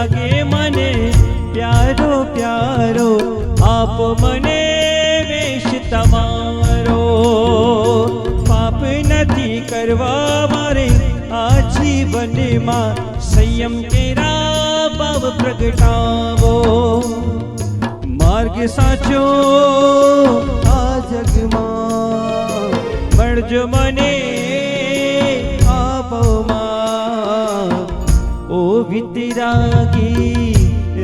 લાગે મને પ્યારો પ્યારો, આપ મને વેશ તમારો. પાપ નથી કરવા મારે આ જીવનમાં, સંયમ કેરા ભાવ પ્રગટાવો. માર્ગ સાચો આ જગમાં મળજો મને આપોમાં. ઓ વિતરાગી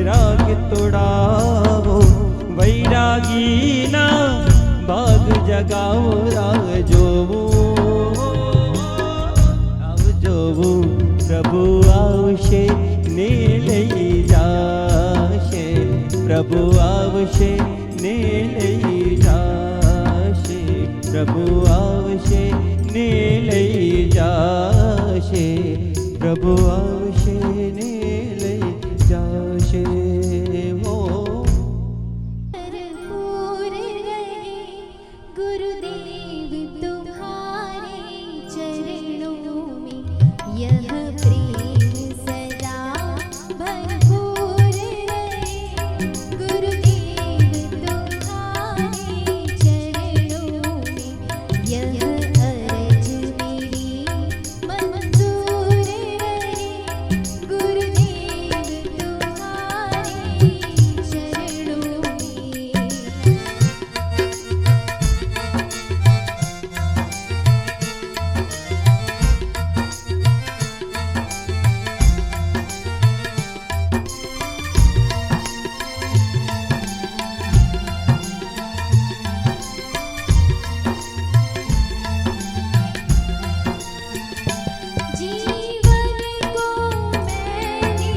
રાગ તોડાવો, વૈરાગીના ભાગ જગાવો. રાહ જોવું પ્રભુ આવશે ને લઈ જાશે. પ્રભુ આવશે ને લઈ જાશે. પ્રભુ આવશે ને લઈ જાશે. પ્રભુ આવશે ને લઈ જાશે. ઓ गुरुदेव तुम्हारे चरणों में यह प्रेम सदा भरपूर रहे. गुरुदेव तुम्हारे चरणों में यह अर्ज मेरी मंजूर रहे. गुरुदेव तुम्हारे चरणों में. जीवन को मैंने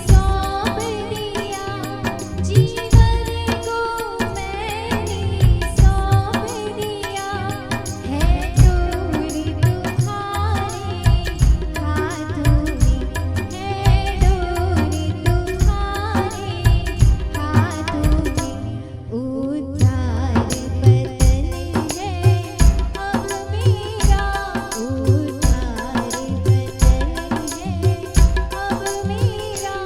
सौंप दिया. जीवन को मैंने सौंप दिया. है डोर तुम्हारे हाथों में. है डोर तुम्हारे हाथों में. उद्धार पतन है अब मेरा. उद्धार पतन है अब मेरा.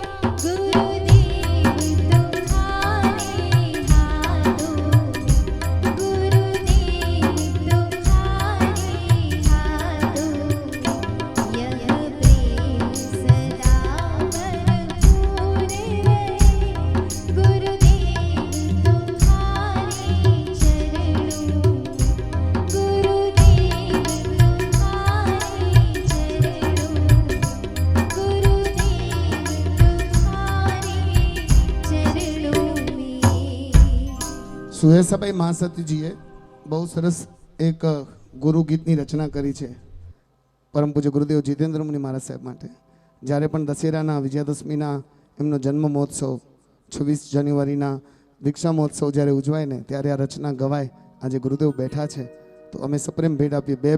गुरुदेव तुम्हारे हाथों में. गुरुदेव तुम्हारे हाथों में. यह प्रेम सदा भरपूर रहे. गुरुदेव तुम्हारे चरणों में. गुरुदेव तुम्हारे चरणों में. गुरुदेव तुम्हारे चरणों में. સુહેસાભાઈ મહાસતીજીએ બહુ સરસ એક ગુરુ ગીતની રચના કરી છે પરમ પૂજ્ય ગુરુદેવ જીતેન્દ્ર મુનિ મહારાજ સાહેબ માટે. જ્યારે પણ દશેરાના વિજયાદશમીના એમનો જન્મ મહોત્સવ 26 જાન્યુઆરીના દીક્ષા મહોત્સવ જ્યારે ઉજવાય ને ત્યારે આ રચના ગવાય. આજે ગુરુદેવ બેઠા છે તો અમે સપ્રેમ ભેટ આપીએ. બે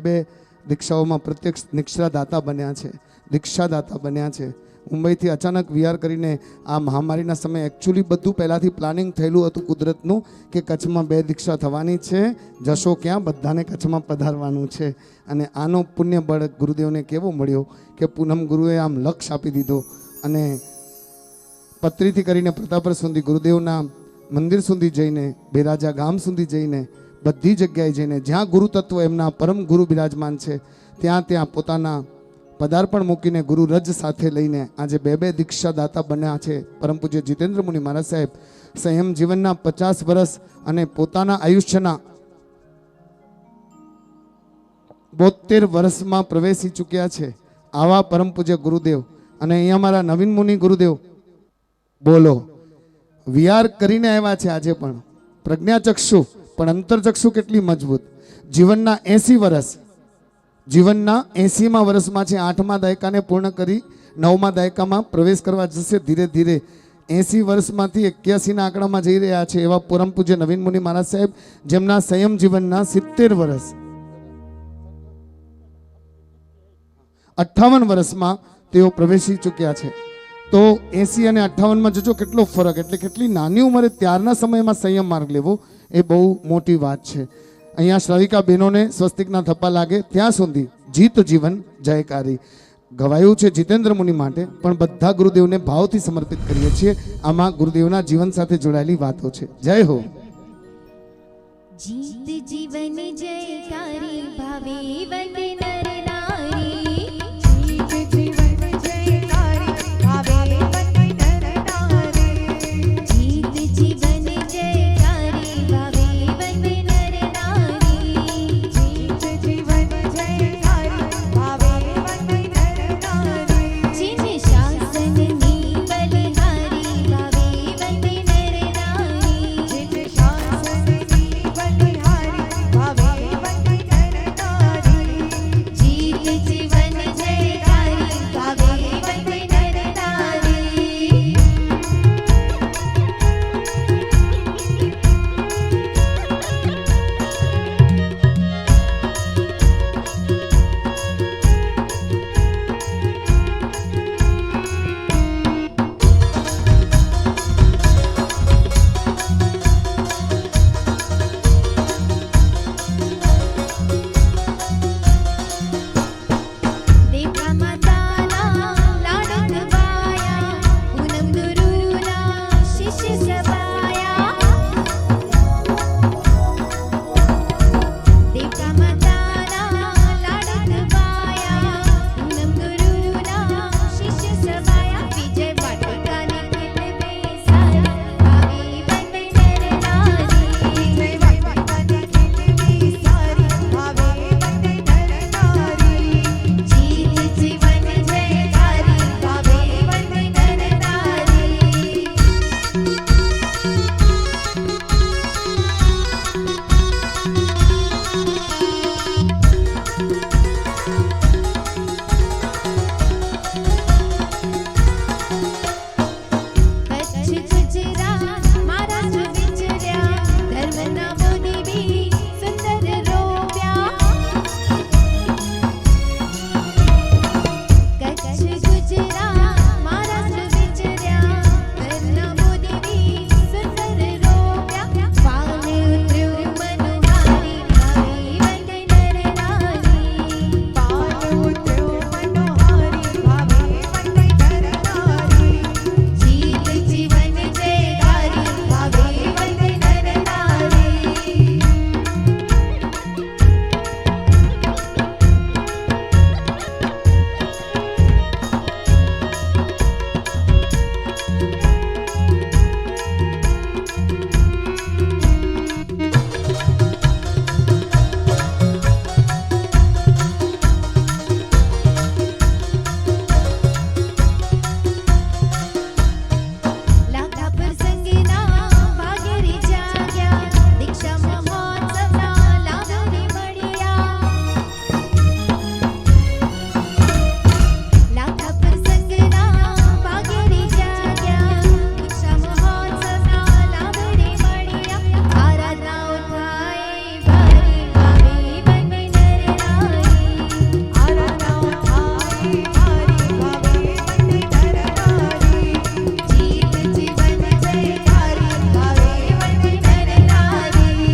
દીક્ષાઓમાં પ્રત્યક્ષ દીક્ષાદાતા બન્યા છે, દીક્ષાદાતા બન્યા છે. મુંબઈથી અચાનક વીઆર કરીને આ મહામારીના સમયે એકચ્યુઅલી બધું પહેલાંથી પ્લાનિંગ થયેલું હતું કુદરતનું કે કચ્છમાં 2 દીક્ષા થવાની છે, જશો ક્યાં, બધાને કચ્છમાં પધારવાનું છે. અને આનો પુણ્ય બળ ગુરુદેવને કેવો મળ્યો કે પૂનમ ગુરુએ આમ લક્ષ આપી દીધો અને પત્રીથી કરીને પ્રતાપર સુધી ગુરુદેવના મંદિર સુધી જઈને, બેરાજા ગામ સુધી જઈને, બધી જગ્યાએ જઈને જ્યાં ગુરુ તત્વ એમના પરમ ગુરુ બિરાજમાન છે ત્યાં પોતાના પદાર્પણ મૂકીને ગુરુ રજ સાથે લઈને આજે 2 દીક્ષાદાતા બન્યા છે. પરમ પૂજ્ય જીતેન્દ્ર મુનિ મહારાજ સાહેબ સંયમ જીવનના 50 વર્ષ અને પોતાના આયુષ્યના 72 વર્ષમાં પ્રવેશી ચૂક્યા છે. આવા પરમ પૂજ્ય ગુરુદેવ અને અહીંયા મારા નવીન મુનિ ગુરુદેવ બોલો વિહાર કરીને આવ્યા છે. આજે પણ પ્રજ્ઞાચક્ષુ પણ અંતરચક્ષુ કેટલી મજબૂત. જીવનના 80 વર્ષ, જીવનના 80મા વર્ષમાં છે. 8મા દાયકાને પૂર્ણ કરી 9મા દાયકામાં પ્રવેશ કરવા જશે. ધીરે ધીરે 80 વર્ષમાંથી 81ના આંકડામાં જઈ રહ્યા છે. એવા પરમ પૂજ્ય નવીન મુનિ મહારાજ સાહેબ જેમના સંયમ જીવનના 70 વર્ષ, 58 વર્ષમાં તેઓ પ્રવેશી ચૂક્યા છે. તો 80 અને 58માં જોજો કેટલો ફરક, એટલે કેટલી નાની ઉંમરે ત્યારના સમયમાં સંયમ માર્ગ લેવો એ બહુ મોટી વાત છે. અહીંયા શ્રાવિકા બહેનોને સ્વસ્તિકના થપ્પા લાગે ત્યાં સુધી જીત જીવન જયકારી. ગવાયું છે જીતેન્દ્ર મુનિ માટે, પણ બધા ગુરુદેવને ભાવથી સમર્પિત કરીએ છીએ. આમાં ગુરુદેવના જીવન સાથે જોડાયેલી વાતો છે. જય હો. જીત જીવન જયકારી ભાવે વંદે નર નારી. જીત જીવન જયકારી ભાવે વંદે નર નારી. જીત જીવન જયકારી ભાવે વંદે નર નારી. જીત જીવન જયકારી ભાવે વંદે નર નારી. જીન શાસનની બલિહારી ભાવે વંદે નર નારી. જીત શાસનની બલિહારી ભાવે વંદે નર નારી. જીત જીવન જયકારી ભાવે વંદે નર નારી. દેવતા માતાના લાડક વાયા, પૂનમ ગુરુના શિષ્ય સભાયા. દેવતા માતાના લાડક વાયા, પૂનમ ગુરુના શિષ્ય સભાયા. વિજય વાટિકાની ખેત બેસાડી ભાવે વંદે નર નારી. જય વાટિકાની ખેલવી સારી ભાવે વંદે નર નારી. જીત જીવન જયકારી ભાવે વંદે નર નારી. કચ્છ ગુજરાત મહારાષ્ટ્ર વિચર્યા, ધર્મના બોધી બી સુંદર રોપ્યા. કચ્છ ગુજરાત મહારાષ્ટ્ર વિચર્યા, ધર્મના બોધી બી સુંદર રોપ્યા. પાવને ઉતર્યું મનોહારી ભાવે વંદે નર નારી. પાલ ઉતર્યો મનોહારી ભાવે વંદે નર નારી. જીત જીવન જયકારી ભાવે વંદે નર નારી. લાખા પ્રસંગના ભાગેરી જાગ્યા, દીક્ષા મહોત્સવના લાભને મળ્યા. લાખા પ્રસંગના ભાગેરી જાગ્યા, દીક્ષા મહોત્સવના લાભને મળ્યા. આરાધનાઓ થાય ભારી ભાવે વંદે નર નારી. આરાધનાઓ થાય ભારી ભાવે વંદે નર નારી. જીત જીવન જયકારી ભાવે વંદે નર નારી.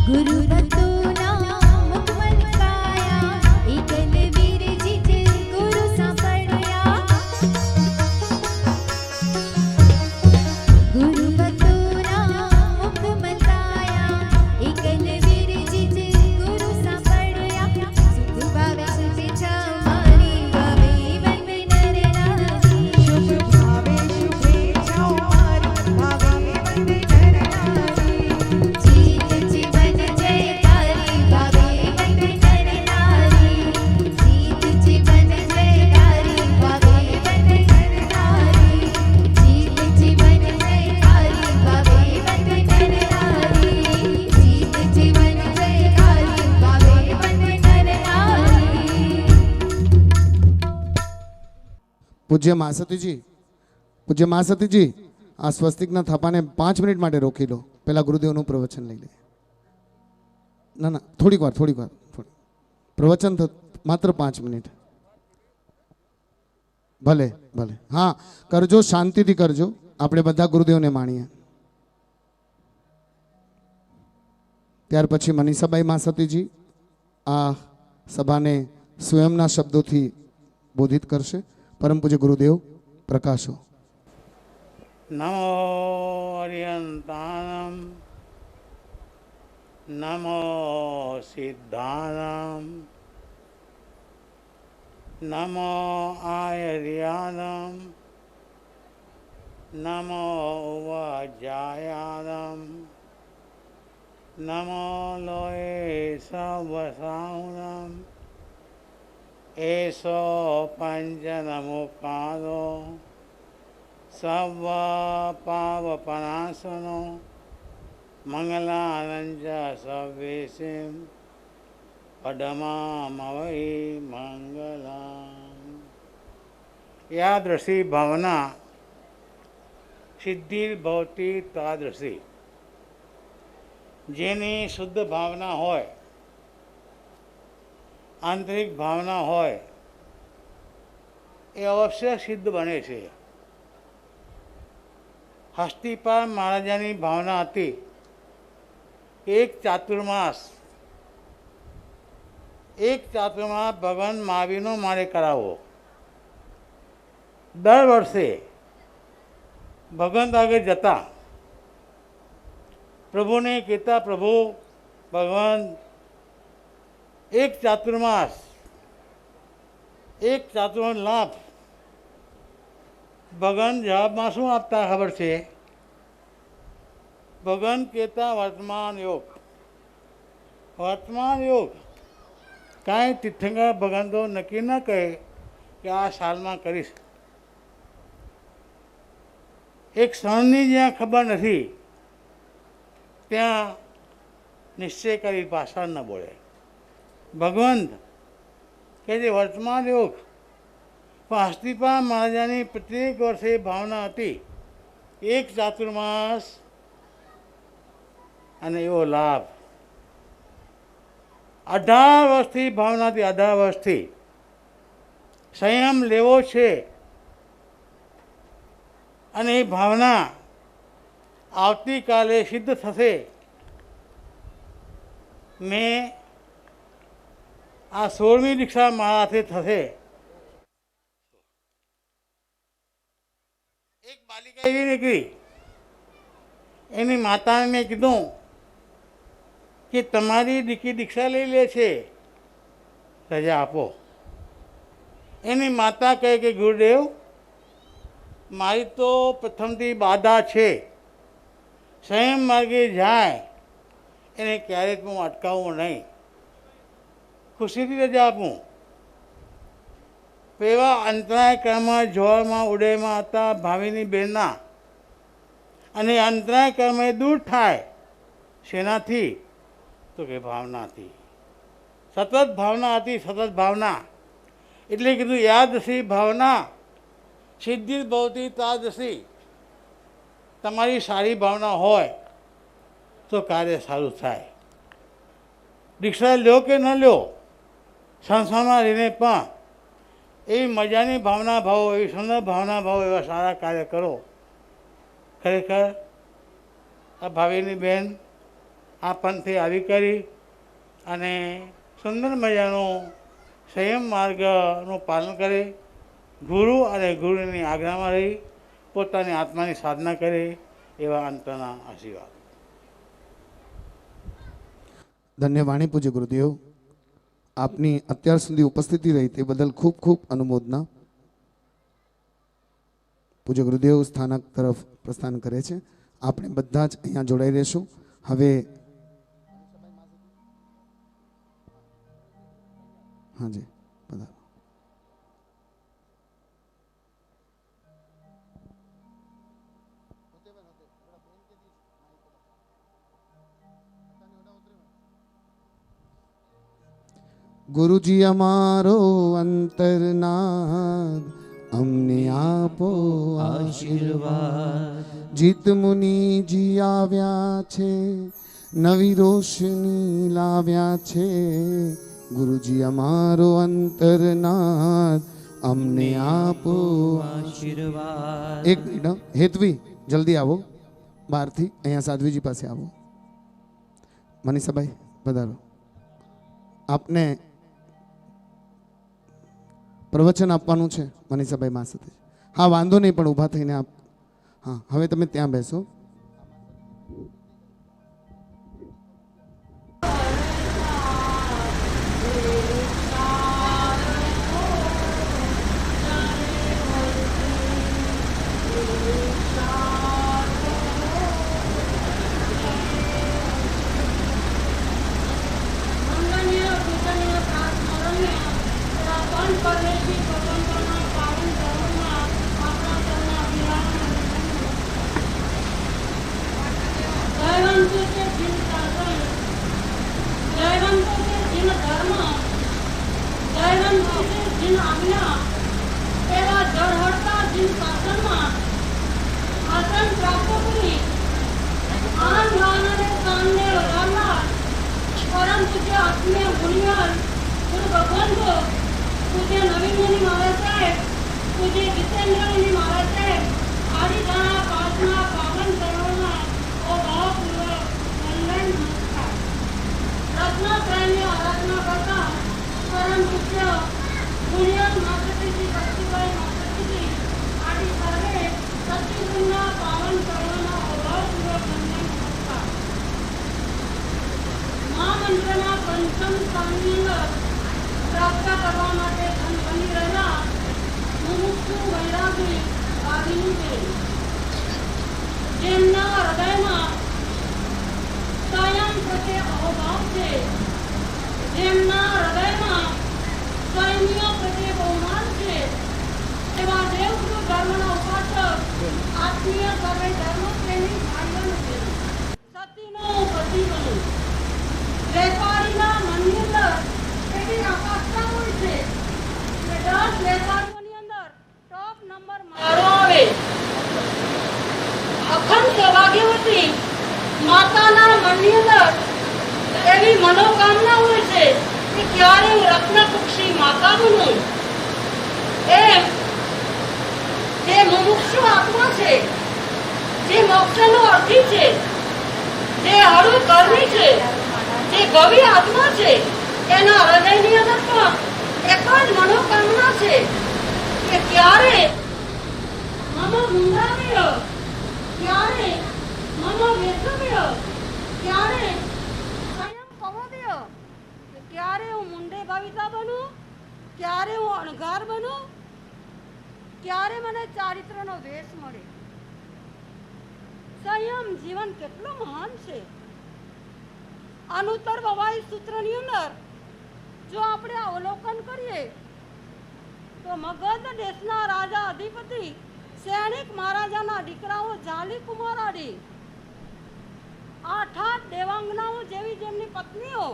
ગુરુ ભક્તોના મુખમન કાયા, એકલ વીર જીત ગુરુ સાંભળ્યા. ગુરુ ભક્તોના મુખમન કાયા, એકલ વીર જીત ગુરુ સાંભળ્યા. સુખ ભાવે શુભેચ્છા મારી ભાવે વંદે નર નારી. શુભ ભાવે શુભેચ્છાઓ મારી ભાવે વંદે નર નારી. જીત જીવન જયકારી ભાવે વંદે નર નારી. જીત જીવન જયકારી ભાવે વંદે નર નારી. જીત જીવન જયકારી ભાવે વંદે નર નારી. જીત જીવન જયકારી ભાવે વંદે નર નારી. પૂજ્ય માસતીજી, પૂજ્ય માસતીજી, આ સ્વસ્તિકના થાપાને 5 મિનિટ માટે રોકી લો. પહેલા ગુરુદેવનું પ્રવચન લઈ લે. ના ના થોડીક વાર પ્રવચન માત્ર 5 મિનિટ. ભલે ભલે, હા કરજો, શાંતિથી કરજો. આપણે બધા ગુરુદેવને માણીએ. ત્યાર પછી મનીષાબાઈ માસતીજી આ સભાને સ્વયંના શબ્દોથી બોધિત કરશે. પરમ પૂજ્ય ગુરુદેવ પ્રકાશો. નમો અર્યંતાનમ નમો સિદ્ધાનમ નમો આયર્યાનમ નમો વાજાયાનમ નમો લોએ સવસાઉનમ એસો પંચનમુકાદો સવ પાવપનાસનો મંગલાનંદ સવેશિમ પદમામવૈ મંગલામ. યાદૃશી ભાવના સિદ્ધિર્ભવતી તાદૃશી. જેની શુદ્ધ ભાવના હોય, આંતરિક ભાવના હોય, એ અવશ્ય સિદ્ધ બને છે. હસ્તિપાલ મહારાજાની ભાવના હતી એક ચાતુર્માસ ભગવાન મહાવીરનો મારે કરાવો. દર વર્ષે ભગવાન આગળ જતા પ્રભુને કહેતા, પ્રભુ ભગવાન એક ચાતુર્માસ લાભ. ભગવાન જવાબમાં શું આપતા ખબર છે? ભગવાન કહેતા વર્તમાન યોગ. કાંઈ તીર્થંકર ભગવાન તો નક્કી ન કહે કે આ સાલમાં કરીશ. એક ક્ષણની જ્યાં ખબર નથી ત્યાં નિશ્ચય કરી ભાષા ન બોલે. ભગવંત કે જે વર્તમાન યોગ. પણ હસ્તિપાલ મહારાજાની પ્રત્યેક વર્ષે ભાવના હતી એક ચાતુર્માસ અને એવો લાભ. 18 વર્ષથી ભાવના હતી. 18 વર્ષથી સંયમ લેવો છે અને એ ભાવના આવતીકાલે સિદ્ધ થશે. મેં આ 16મી દીક્ષા મારા હાથે થશે. એક બાલિકા એવી નીકળી, એની માતાને મેં કીધું કે તમારી દીકરી દીક્ષા લઈ લે છે, રજા આપો. એની માતા કહે કે ગુરુદેવ, મારી તો પ્રથમથી બાધા છે. સંયમ માર્ગે જાય એને ક્યારેક હું અટકાવું નહીં, ખુશીથી રજા આપું. એવા અંતરાય કર્મ જોરમાં ઉડેમાં હતા ભાવિની બહેનના, અને અંતરાય કર્મ એ દૂર થાય શેનાથી? તો કે ભાવનાથી. સતત ભાવના હતી, સતત ભાવના. એટલે કીધું યાદશી ભાવના સિદ્ધિર્ભવતી તાદશી. તમારી સારી ભાવના હોય તો કાર્ય સારું થાય. દીક્ષા લ્યો કે ન લ્યો, સંસ્થામાં રહીને પણ એવી મજાની ભાવના ભાવો, એવી સુંદર ભાવના ભાવો, એવા સારા કાર્ય કરો. ખરેખર આ ભાવિની બહેન આ પંથે આવી કરી અને સુંદર મજાનું સંયમ માર્ગનું પાલન કરે, ગુરુ અને ગુરુની આજ્ઞામાં રહી પોતાની આત્માની સાધના કરે, એવા અંતના આશીર્વાદ. ધન્ય વાણી પૂજ્ય ગુરુદેવ. આપની અત્યાર સુધી ઉપસ્થિતિ રહી તે બદલ ખૂબ ખૂબ અનુમોદના. પૂજ્ય ગુરુદેવ સ્થાનક તરફ પ્રસ્થાન કરે છે. આપણે બધા જ અહીંયા જોડાઈ રહેશું. હવે હાજી બધા ગુરુજી અમારો અંતરનાદ અમને આપો આશીર્વાદ. જીત મુનિજી આવ્યા છે નવી રોશની લાવ્યા છે ગુરુજી અમારો અંતરનાથ, અમને આપો આશીર્વાદ. એક મિનિટ હં. હેતવી જલ્દી આવો બહારથી, અહીંયા સાધ્વીજી પાસે આવો. મનીષાભાઈ પધારો. આપને પ્રવચન આપવાનું છે મનીષાભાઈ મા સાથે. હા વાંધો નહીં, પણ ઊભા થઈને આપ. હા હવે તમે ત્યાં બેસો. માતાના મનની અંદર એવી મનોકામના હોય છે કે ક્યારે હું રત્નકુક્ષી માતા બનું. એમ જે મુમુક્ષુ આત્મા છે, જે મોક્ષનો અર્થી છે, જે હળુ કર્મી છે, જે ગવી આત્મા છે, એના હૃદયની અંદર પણ એક જ મનોકામના છે કે ક્યારે મમ મુંડાવ્ય, ક્યારે મમ વેસવ્ય, ક્યારે સ્વયં કવવ્ય, કે ક્યારે હું મુંડે ભાવિતા બનું, ક્યારે હું અણઘાર બનું, ક્યારે મને ચારિત્રનો વેશ મળે. સંયમ જીવન કેટલું મહાન છે. અનુત્તર વવાઈ સૂત્રની અંદર જો આપણે અવલોકન કરીએ તો મગધ દેશના રાજા અધિપતિ સૈનિક મહારાજાના દીકરાઓ જાલી કુમારાડી, 8 દેવાંગનાઓ જેવી જેમની પત્નીઓ,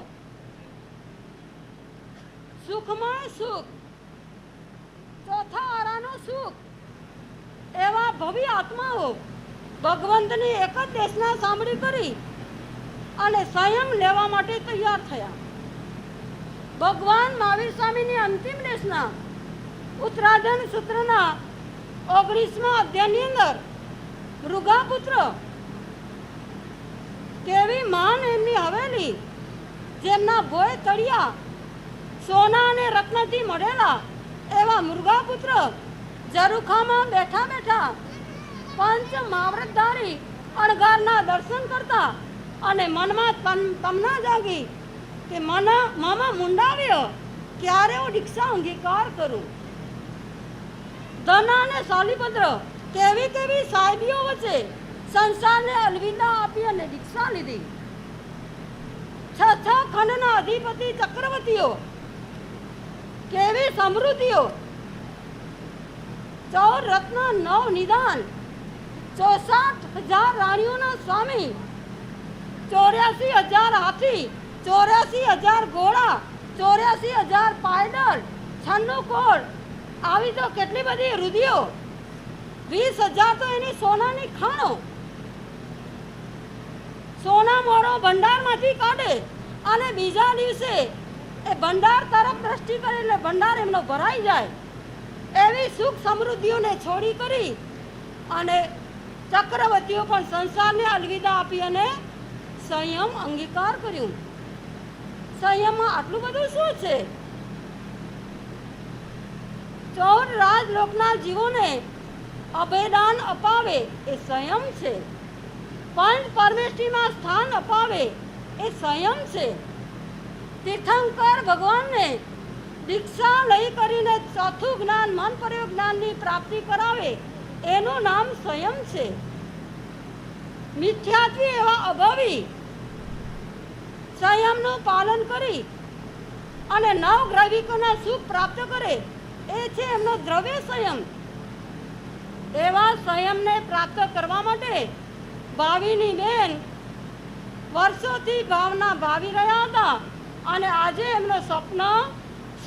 સુખમય સુખ, ચોથા આરાનો સુખ, એવા ભવ્ય આત્માઓ ભગવંતની એક જ દેશના સાંભળી કરી અને સ્વયં લેવા માટે તૈયાર થયા. ભગવાન મહાવીર સ્વામીની અંતિમ દેશના ઉત્તરાધન સૂત્રના 19મા અધ્યાયની અંદર મૃગાપુત્ર કેવી માન એમની હવેલી, જેમના ભોય તળિયા સોના અને રત્નથી મળેલા એવા મૃગાપુત્ર ઝરૂખામાં બેઠા બેઠા પંચ માવૃતધારી અણઘારના દર્શન કરતા અને મનમાં તમના જાગી કે મમ મુંડાવ્ય, ક્યારે હું દીક્ષા અંગીકાર કરું. ધન અને શાલીપત્ર કેવી કેવી સાહેબીઓ વચ્ચે સંસારને અલવિદા આપી અને દીક્ષા લીધી. 6 ખંડના અધિપતિ ચક્રવર્તીઓ, કેવી સમૃદ્ધિઓ, 14 રત્ન 9 નિદાન, 64,000 રાણીઓના સ્વામી, 84,000 હાથી, 84,000 ઘોડા, 84,000 પાયદળ, 96 કોળ, આવી તો કેટલી બધી રુધિઓ, 20,000 તો એની સોનાની ખાણો, સોના મોરો ભંડારમાંથી કાઢે અને બીજા દિવસે એ ભંડાર તરફ દ્રષ્ટિ કરે એટલે ભંડાર એમનો ભરાઈ જાય એવી સુખ સમૃદ્ધિઓને છોડી કરી અને ચક્રવર્તીઓ પણ સંસારને અલવિદા આપી અને સંયમ અંગીકાર કર્યું. સંયમમાં આટલું બધું શું છે? 14 રાજલોકના જીવોને અભયદાન અપાવે એ સંયમ છે. પંચ પરમેષ્ઠીમાં સ્થાન અપાવે એ સંયમ છે. તીર્થંકર ભગવાનને દીક્ષા લઈ કરીને ચોથું જ્ઞાન મન પ્રયોગ જ્ઞાનની પ્રાપ્તિ કરાવે એનું નામ સંયમ છે. મિથ્યાત્વી એવા અભાવી સંયમનું પાલન કરી અને નવગ્રહિકોના સુખ પ્રાપ્ત કરે એ છે એમનો દ્રવ્ય સંયમ. એવા સંયમને પ્રાપ્ત કરવા માટે ભાવિની બેન વર્ષોથી ભાવના ભાવી રહ્યા હતા અને આજે એમનો સ્વપ્ન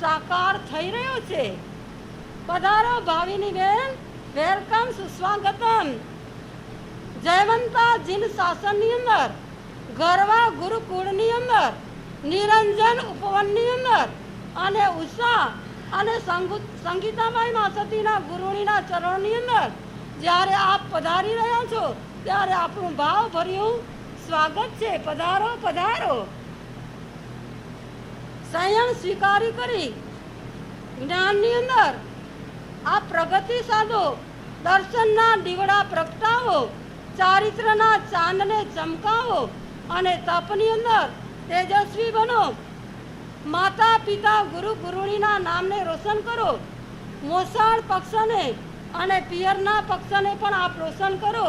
સાકાર થઈ રહ્યો છે. પધારો ભાવિની બેન, વેલકમ, સુસ્વાગતમ. જયવંતા જીન શાસનની અંદર, ગરવા ગુરુકુળની અંદર, નિરંજન ઉપવનની અંદર અને ઉષા અને સંગીતાબાઈ માસતીના ગુરુણીના ચરણની અંદર જ્યારે આપ પધારી રહ્યા છો ત્યારે આપણું ભાવ ભર્યું સ્વાગત છે. પધારો પધારો. સંયમ સ્વીકારી કરી જ્ઞાનની અંદર આ પ્રગતિ સાધો, દર્શનના દીવડા પ્રગટાવો, ચારિત્રના ચાંદને ચમકાવો અને તપની અંદર તેજસ્વી બનો. માતા પિતા ગુરુ ગુરુણીના નામને રોશન કરો. મોસાળ પક્ષને અને પિયરના પક્ષને પણ આપ રોશન કરો.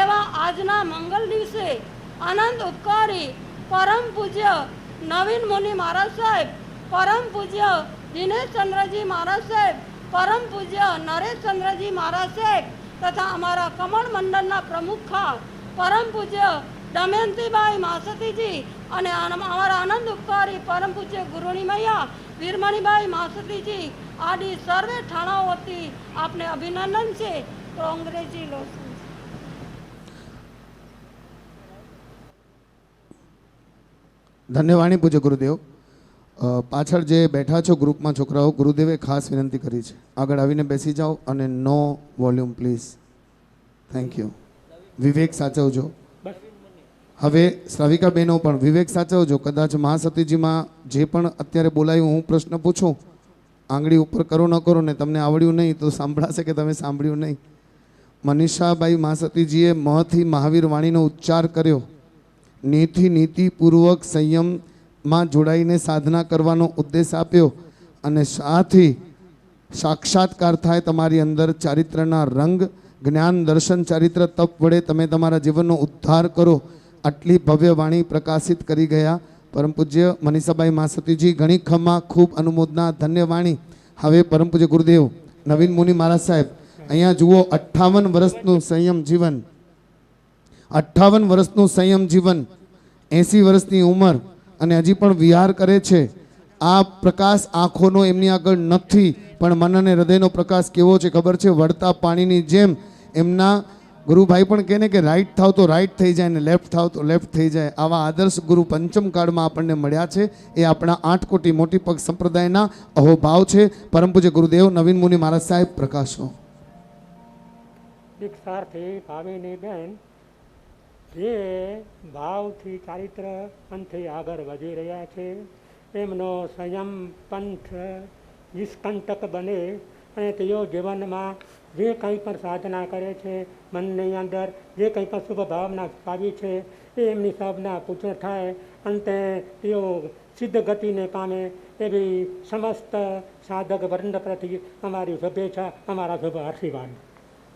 એવા આજના મંગલ દિવસે અનંત ઉપકારી પરમ પૂજ્ય નવીન મુનિ મહારાજ સાહેબ, પરમ પૂજ્ય દિનેશચંદ્રજી મહારાજ સાહેબ, પરમ પૂજ્ય નરેશચંદ્રજી મહારાજ સાહેબ તથા અમારા કમળ મંડળના પ્રમુખા પરમ પૂજ્ય દમયંતીબાઈ માસતીજી અને અમારા આનંદ ઉપકારી પરમ પૂજ્ય ગુરુણી મૈયા વીરમણીબાઈ માસતીજી આદિ સર્વે ઠાણાઓ વતી આપને અભિનંદન છે. કોંગ્રેચ્યુલેશન. ધન્યવાણી પૂજ્ય ગુરુદેવ. પાછળ જે બેઠા છો ગ્રુપમાં છોકરાઓ, ગુરુદેવે ખાસ વિનંતી કરી છે આગળ આવીને બેસી જાઓ અને no volume please. Thank you. વિવેક સાચવજો. હવે શ્રાવિકા બહેનો પણ વિવેક સાચવજો. કદાચ મહાસતીજીમાં જે પણ અત્યારે બોલાયું હું પ્રશ્ન પૂછું, આંગળી ઉપર કરો ન કરો ને તમને આવડ્યું નહીં તો સાંભળાશે કે તમે સાંભળ્યું નહીં. મનીષાબાઈ મહાસતીજીએ મહથી મહાવીર વાણીનો ઉચ્ચાર કર્યો. નીતિપૂર્વક સંયમમાં જોડાઈને સાધના કરવાનો ઉદ્દેશ આપ્યો અને સાથી સાક્ષાત્કાર થાય તમારી અંદર ચારિત્રના રંગ, જ્ઞાન, દર્શન, ચારિત્ર, તપ વડે તમે તમારા જીવનનો ઉદ્ધાર કરો. આટલી ભવ્ય વાણી પ્રકાશિત કરી ગયા પરમ પૂજ્ય મનીષાબાઈ મહાસતીજી. ઘણી ખમા, ખૂબ અનુમોદના, ધન્ય વાણી. હવે પરમ પૂજ્ય ગુરુદેવ નવીન મુનિ મહારાજ સાહેબ, અહીંયા જુઓ 58 વર્ષનું સંયમ જીવન, 58 વર્ષનું સંયમ જીવન, 80 વર્ષની ઉંમર અને હજી પણ વિહાર કરે છે. આ પ્રકાશ આંખોનો એમની આગળ નથી, પણ મન અને હૃદયનો પ્રકાશ કેવો છે ખબર છે? વળતા પાણીની જેમ. એમના ગુરુભાઈ પણ કહે ને કે રાઈટ થાવ તો રાઈટ થઈ જાય ને લેફ્ટ થાવ તો લેફ્ટ થઈ જાય. આવા આદર્શ ગુરુ પંચમ કાળમાં આપણને મળ્યા છે. એ આપણા 8 કોટી મોટી પગ સંપ્રદાયના અહોભાવ છે. પરમ પૂજ્ય ગુરુદેવ નવીન મુનિ મહારાજ સાહેબ પ્રકાશો. દીક્ષાર્થી ભાવિની બેન જે ભાવથી ચારિત્ર પંથે આગળ વધી રહ્યા છે, એમનો સંયમ પંથ નિષ્કંટક બને અને તેઓ જીવનમાં જે કંઈ પણ સાધના કરે છે, મનની અંદર જે કંઈ પણ શુભ ભાવના આવી છે એ એમની સબના પૂર્ણ થાય. અંતે તેઓ સિદ્ધ ગતિને પામે એવી સમસ્ત સાધક વર્ણ પ્રતિ અમારી શુભેચ્છા, અમારા શુભ આશીર્વાદ.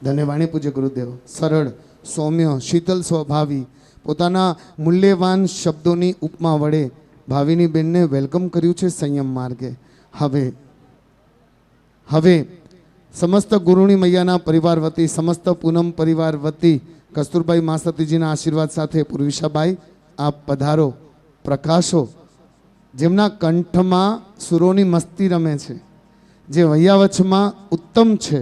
ધન્યવાણી પૂજ્ય ગુરુદેવ. સરળ, સૌમ્ય, શીતલ સ્વભાવી, પોતાના મૂલ્યવાન શબ્દોની ઉપમા વડે ભાવિની બેનને વેલકમ કર્યું છે સંયમ માર્ગે. હવે સમસ્ત ગુરુણી મૈયાના પરિવાર વતી, સમસ્ત પૂનમ પરિવાર વતી કસ્તુરબાઈ માસતીજીના આશીર્વાદ સાથે પૂર્વિશાબાઈ આપ પધારો, પ્રકાશો. જેમના કંઠમાં સુરોની મસ્તી રમે છે, જે વૈયાવચમાં ઉત્તમ છે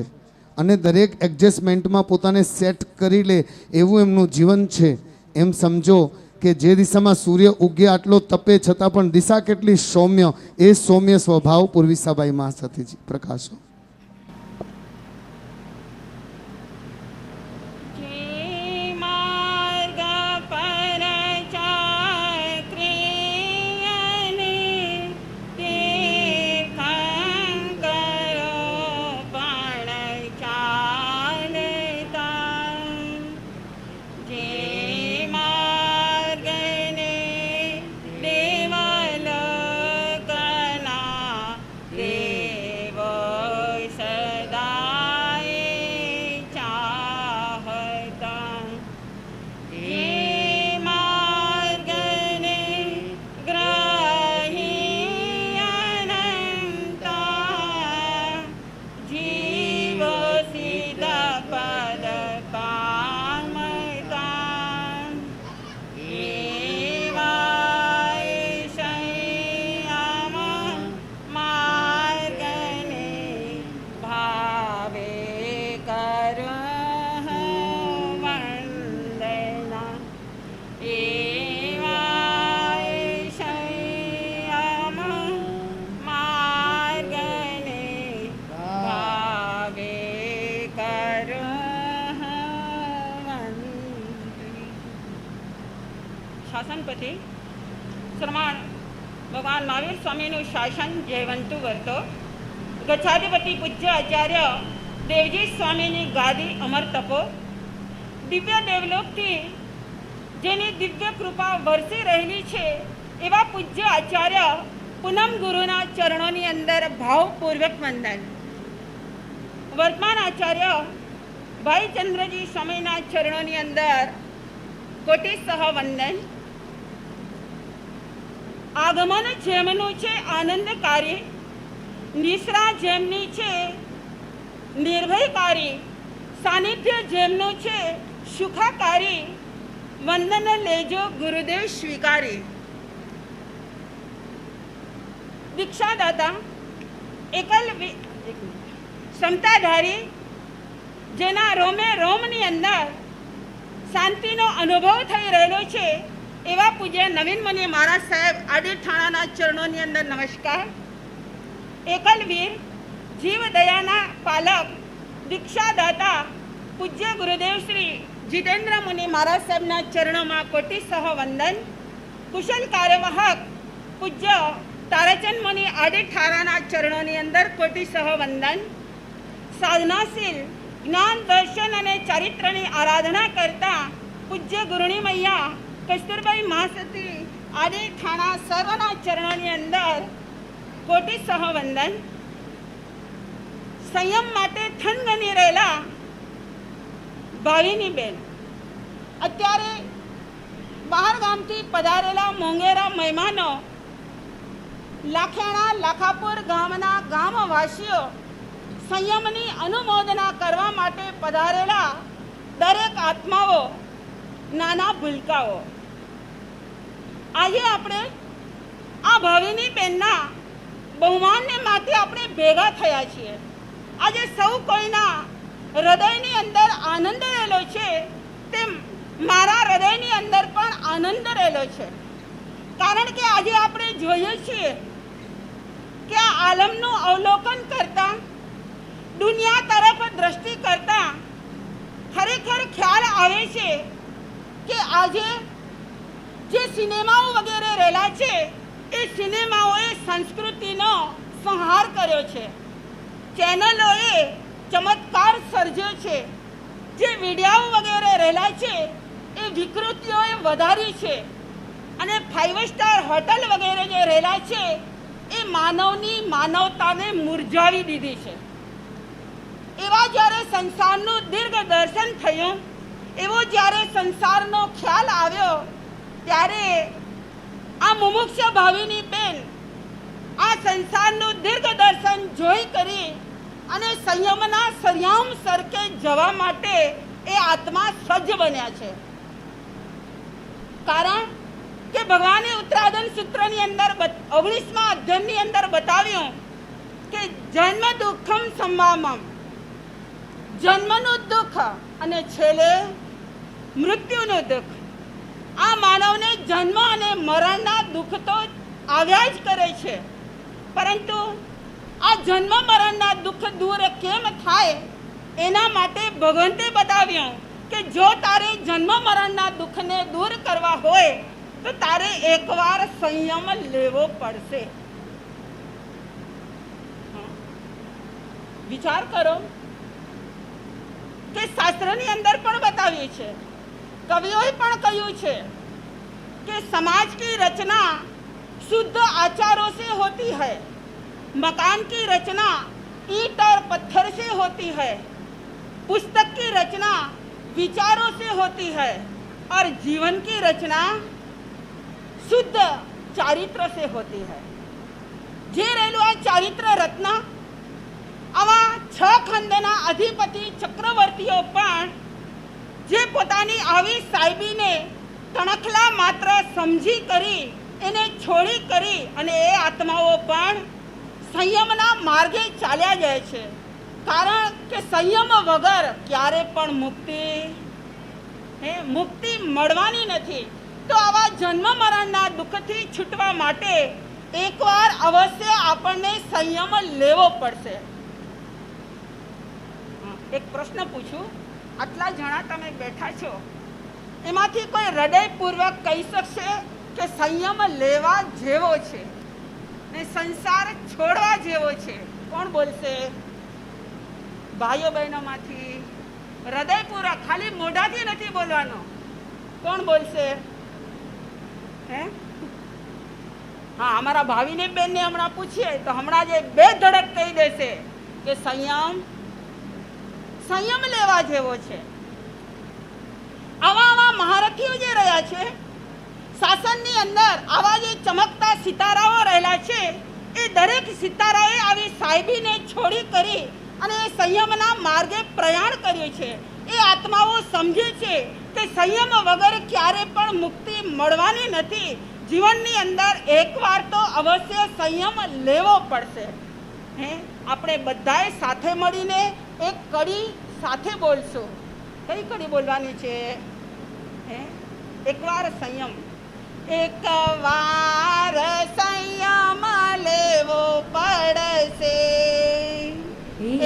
અને દરેક એડજસ્ટમેન્ટમાં પોતાને સેટ કરી લે એવું એમનું જીવન છે. એમ સમજો કે જે દિશામાં સૂર્ય ઉગે આટલો તપે છતાં પણ દિશા કેટલી સૌમ્ય, એ સૌમ્ય સ્વભાવ પૂર્વિસાબાઈ મહાસતીજી પ્રકાશો. શાસનપતિ શ્રમાણ ભગવાન મહાવીર સ્વામીનું શાસન જયવંતું વર્તો. ગચ્છાધિપતિ પૂજ્ય આચાર્ય દેવજી સ્વામીની ગાદી અમર તપો. દિવ્ય દેવલોકથી જેની દિવ્ય કૃપા વરસી રહેલી છે એવા પૂજ્ય આચાર્ય પૂનમ ગુરુના ચરણોની અંદર ભાવપૂર્વક વંદન. વર્તમાન આચાર્ય ભાઈ ચંદ્રજી સ્વામીના ચરણોની અંદર કોટિસહ વંદન. આગમન જેમનું છે આનંદકારી, નિશ્રા જેમની છે નિર્ભયકારી, સાનિધ્ય જેમનું છે સુખાકારી, વંદન લેજો ગુરુદેવ સ્વીકારી. દીક્ષાદાતા એકલ ક્ષમતાધારી, જેના રોમે રોમની અંદર શાંતિનો અનુભવ થઈ રહેલો છે એવા પૂજ્ય નવીન મુનિ મહારાજ સાહેબ આદિ ઠાણાના ચરણોની અંદર નમસ્કાર. એકલવીર, જીવ દયાના પાલક, દીક્ષાદાતા પૂજ્ય ગુરુદેવ શ્રી જીતેન્દ્ર મુનિ મહારાજ સાહેબના ચરણોમાં કોટિસહ વંદન. કુશલ કાર્યવાહક પૂજ્ય તારાચંદ મુનિ આદિ ઠાણાના ચરણોની અંદર કોટિસહ વંદન. સાધનાશીલ, જ્ઞાન, દર્શન અને ચારિત્રની આરાધના કરતા પૂજ્ય ગુરુણી મૈયા કસ્તુરબાઈ મહાસતી આદિ ઠાણા સર્વના ચરણોની અંદર કોટિસહ વંદન. સંયમ માટે થનગની રહેલા ભાવિની બેન, અત્યારે બહાર ગામથી પધારેલા મોંઘેરા મહેમાનો, લાખેણા લાખાપુર ગામના ગામવાસીઓ, સંયમની અનુમોદના કરવા માટે પધારેલા દરેક આત્માઓ, નાના ભૂલકાઓ, આજે આપણે આ ભાવિની બેનના બહુમાનને માટે આપણે ભેગા થયા છીએ. આજે સૌ કોઈના હૃદયની અંદર આનંદ રહેલો છે તેમ મારા હૃદયની અંદર પણ આનંદ રહેલો છે. કારણ કે આજે આપણે જોઈએ છીએ કે આ આલમનું અવલોકન કરતા, દુનિયા તરફ દ્રષ્ટિ કરતા ખરેખર ખ્યાલ આવે છે કે આજે જે સિનેમાઓ વગેરે રહેલા છે એ સિનેમાઓએ સંસ્કૃતિનો સંહાર કર્યો છે. ચેનલોએ ચમત્કાર સર્જ્યો છે. જે વિડીયાઓ વગેરે રહેલા છે એ વિકૃતિઓએ વધારી છે. અને 5 સ્ટાર હોટલ વગેરે જે રહેલા છે એ માનવની માનવતાને મુરઝાવી દીધી છે. એવા જ્યારે સંસારનું દીર્ઘ દર્શન થયું, એવો જ્યારે સંસારનો ખ્યાલ આવ્યો, ત્યારે આ મુમુક્ષ ભાવિની બેન આ સંસારનું દીર્ઘ દર્શન જોઈ કરી અને સંયમના સરિયામ સરકે જવા માટે એ આત્મા સજ્જ બન્યા છે. કારણ કે ભગવાને ઉત્તરાધન સૂત્રની અંદર 19મા અધ્યાયની અંદર બતાવ્યું કે જન્મ દુઃખમ સંવામમ, જન્મનું દુઃખ અને છેલ્લે મૃત્યુનું દુઃખ. આ માનવને જન્મ અને મરણના દુઃખ તો આવ્યા જ કરે છે, પરંતુ આ જન્મ મરણના દુઃખ દૂર કેમ થાય એના માટે ભગવંતે બતાવ્યું કે જો તારે જન્મ મરણના દુઃખને દૂર કરવા હોય તો તારે એકવાર સંયમ લેવો પડશે. વિચાર કરો કે શાસ્ત્રની અંદર પણ બતાવ્યું છે, કવિઓએ પણ કહ્યું છે कि समाज की रचना शुद्ध आचारों से होती है, मकान की रचना ईंट और पत्थर से होती है, पुस्तक की रचना विचारों से होती है और जीवन की रचना शुद्ध चारित्र से होती है. જે રહેલું આ ચારિત્ર રત્ન આવા 6 ખંડના અધિપતિ ચક્રવર્તીઓ પણ જે પોતાની આવી સાહેબીને તણખલા માત્ર સમજી કરી એને છોડી કરી અને એ આત્માઓ પણ સંયમના માર્ગે ચાલ્યા જાય છે, કારણ કે સંયમ વગર ક્યારે પણ મુક્તિ મળવાની નથી. તો આવા જન્મ મરણના દુઃખથી છૂટવા માટે એકવાર અવશ્ય આપણને સંયમ લેવો પડશે. એક પ્રશ્ન પૂછું, આટલા જણા તમે બેઠા છો, એમાંથી કોઈ હૃદયપૂર્વક કહી શકશે કે સંયમ લેવા જેવો છે ને સંસાર છોડવા જેવો છે? કોણ બોલશે? ભાઈઓ બહેનોમાંથી હૃદયપૂર્વક, ખાલી મોઢાથી નથી બોલવાનો. કોણ બોલશે? હે? હા, અમારા ભાવિની બેનને હમણાં પૂછીએ તો હમણાં જે બે ધડક કહી દેશે કે સંયમ લેવા જેવો છે. આવા મહારથીઓ જે રહ્યા છે શાસનની અંદર, આવા જે ચમકતા સિતારાઓ રહેલા છે, એ દરેક સિતારાએ આવી સાહેબીને છોડી કરી અને એ સંયમના માર્ગે પ્રયાણ કર્યું છે. એ આત્માઓ સમજે છે કે સંયમ વગર ક્યારે પણ મુક્તિ મળવાની નથી. જીવનની અંદર એકવાર તો અવશ્ય સંયમ લેવો પડશે. આપણે બધાએ સાથે મળીને એક કડી સાથે બોલશું. કઈ કડી બોલવાની છે? એકવાર સંયમ. એકવાર સંયમ લેવો પડશે,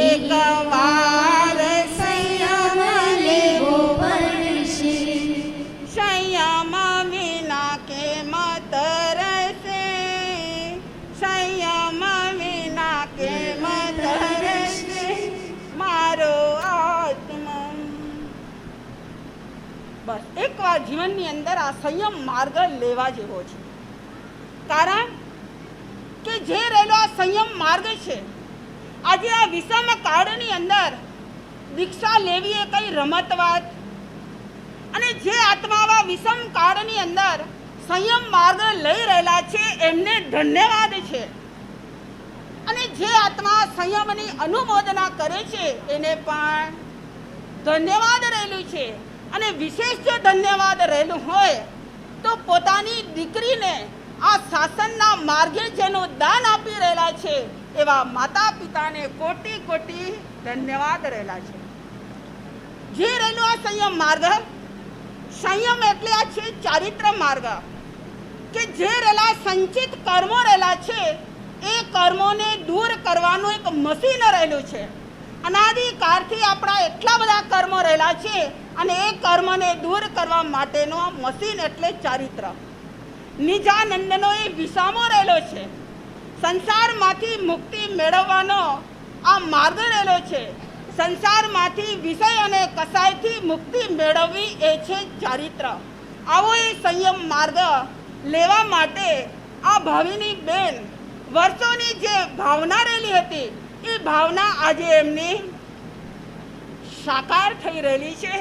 એકવાર સંયમ લેવો પડશે, સંયમ વિના કેમ તરસે, સંયમ વિના કેમ તરસે મારો આત્મા. બસ એકવાર જીવનની અંદર આ સંયમ માર્ગ લેવા જેવો છે, કારણ કે જે રહેલો આ સંયમ માર્ગ છે, આજે આ વિષમ કાળની અંદર દીક્ષા લેવી એ કઈ રમત વાત, અને જે આત્મા વિષમ કાળની અંદર સંયમ માર્ગ લઈ રહેલા છે એમને ધન્યવાદ છે, અને જે આત્મા સંયમની અનુમોદના કરે છે એને પણ ધન્યવાદ રહેલું છે. અને વિશેષ જો ધન્યવાદ રહેલું હોય તો પોતાની દીકરીને આ શાસનના માર્ગે જેનું દાન આપી રહેલા છે એવા માતા પિતાને કોટી કોટી ધન્યવાદ રહેલા છે. જે રહેલું આ સંયમ માર્ગ, સંયમ એટલે આ છે ચારિત્ર માર્ગ, કે જે રહેલા સંચિત કર્મો રહેલા છે એ કર્મોને દૂર કરવાનું એક મશીન રહેલું છે. અનાદિકાળથી આપણા એટલા બધા કર્મો રહેલા છે અને એ કર્મને દૂર કરવા માટેનો આ મશીન એટલે ચારિત્ર. નિજાનંદનો એ વિસામો રહેલો છે. સંસારમાંથી મુક્તિ મેળવવાનો આ માર્ગ રહેલો છે. સંસારમાંથી વિષય અને કસાયથી મુક્તિ મેળવવી એ છે ચારિત્ર. આવો એ સંયમ માર્ગ લેવા માટે આ ભાવિની બેન વર્ષોની જે ભાવના રહેલી હતી એ ભાવના આજે એમની સાકાર થઈ રહેલી છે.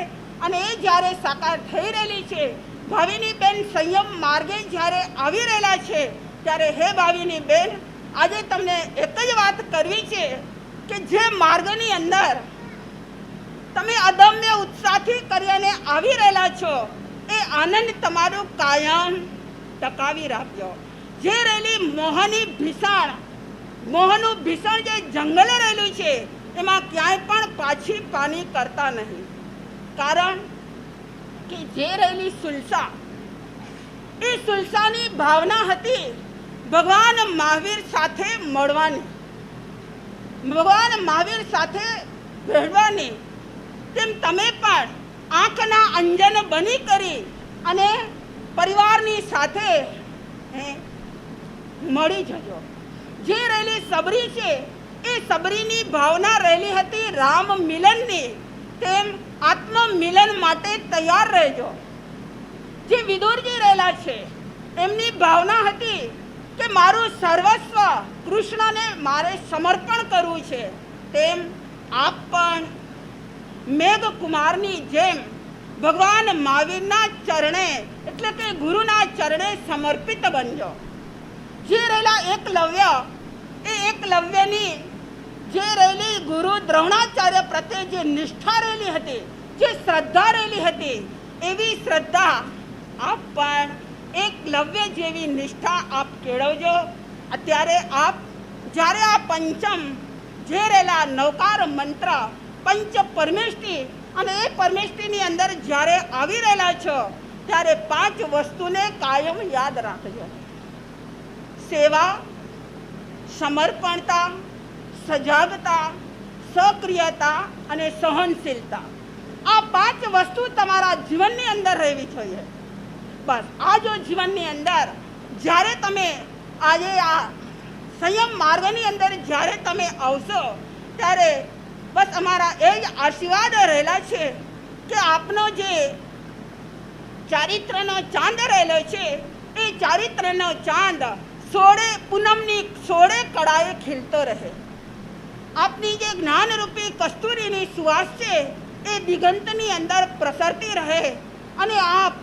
અને એ જ્યારે સાકાર થઈ રહેલી છે, ભાવિની બેન સંયમ માર્ગે જ્યારે આવી રહેલા છે, ત્યારે હે ભાવિની બેન, આજે તમને એક જ વાત કરવી છે કે જે માર્ગની અંદર તમે અદમ્ય ઉત્સાહથી કરીને આવી રહેલા છો એ આનંદ તમારું કાયમ ટકાવી રાખજો. જે રહેલી મોહનું ભીષણ જે જંગલ રહેલું છે એમાં ક્યાંય પણ પાછી પાની કરતા નહીં, કારણ કે જે રહેલી સુલસા એ સુલસાની ભાવના હતી ભગવાન મહાવીર સાથે મળવાની, ભગવાન મહાવીર સાથે ભેળવાની. તેમ તમે પણ આંખના અંજન બની કરી અને પરિવારની સાથે મળી જજો. જે રહેલી સબરી છે એ સબરીની ભાવના રહેલી હતી રામ મિલનની, તેમ આત્મ મિલન માટે તૈયાર રહેજો. જે વિદુરજી રહેલા છે એમની ભાવના હતી કે મારું સર્વસ્વ કૃષ્ણને મારે સમર્પણ કરવું છે. તેમ આપ પણ મેઘકુમારની જેમ ભગવાન મહાવીરના ચરણે એટલે કે ગુરુના ચરણે સમર્પિત બનજો. જે રહેલા એકલવ્ય, એ એકલવ્યની જે રહેલી ગુરુ દ્રોણાચાર્ય પ્રત્યે જે નિષ્ઠા રહેલી હતી, જે શ્રદ્ધા રહેલી હતી, એવી શ્રદ્ધા આપ પણ એકલવ્ય જેવી નિષ્ઠા આપ કેળવજો. અત્યારે આપ જ્યારે આ પંચમ જે રહેલા નવકાર મંત્ર પંચ પરમેષ્ટિ અને એ પરમેષ્ટિની અંદર જ્યારે આવી રહેલા છો ત્યારે 5 વસ્તુને કાયમ યાદ રાખજો. સેવા, સમર્પણતા, સજાગતા, સક્રિયતા અને સહનશીલતા. આ 5 વસ્તુ તમારા જીવનની અંદર રહેવી જોઈએ. બસ આ જો જીવનની અંદર જ્યારે તમે આજે આ સંયમ માર્ગની અંદર જ્યારે તમે આવશો ત્યારે બસ અમારા એ જ આશીર્વાદ રહેલા છે કે આપનો જે ચારિત્રનો ચાંદ રહેલો છે એ ચારિત્રનો ચાંદ પૂનમની 16 કળાએ ખીલતો રહે. આપની જે જ્ઞાનરૂપી કસ્તુરીની સુવાસ છે એ દિગંતની અંદર પ્રસરતી રહે અને આપ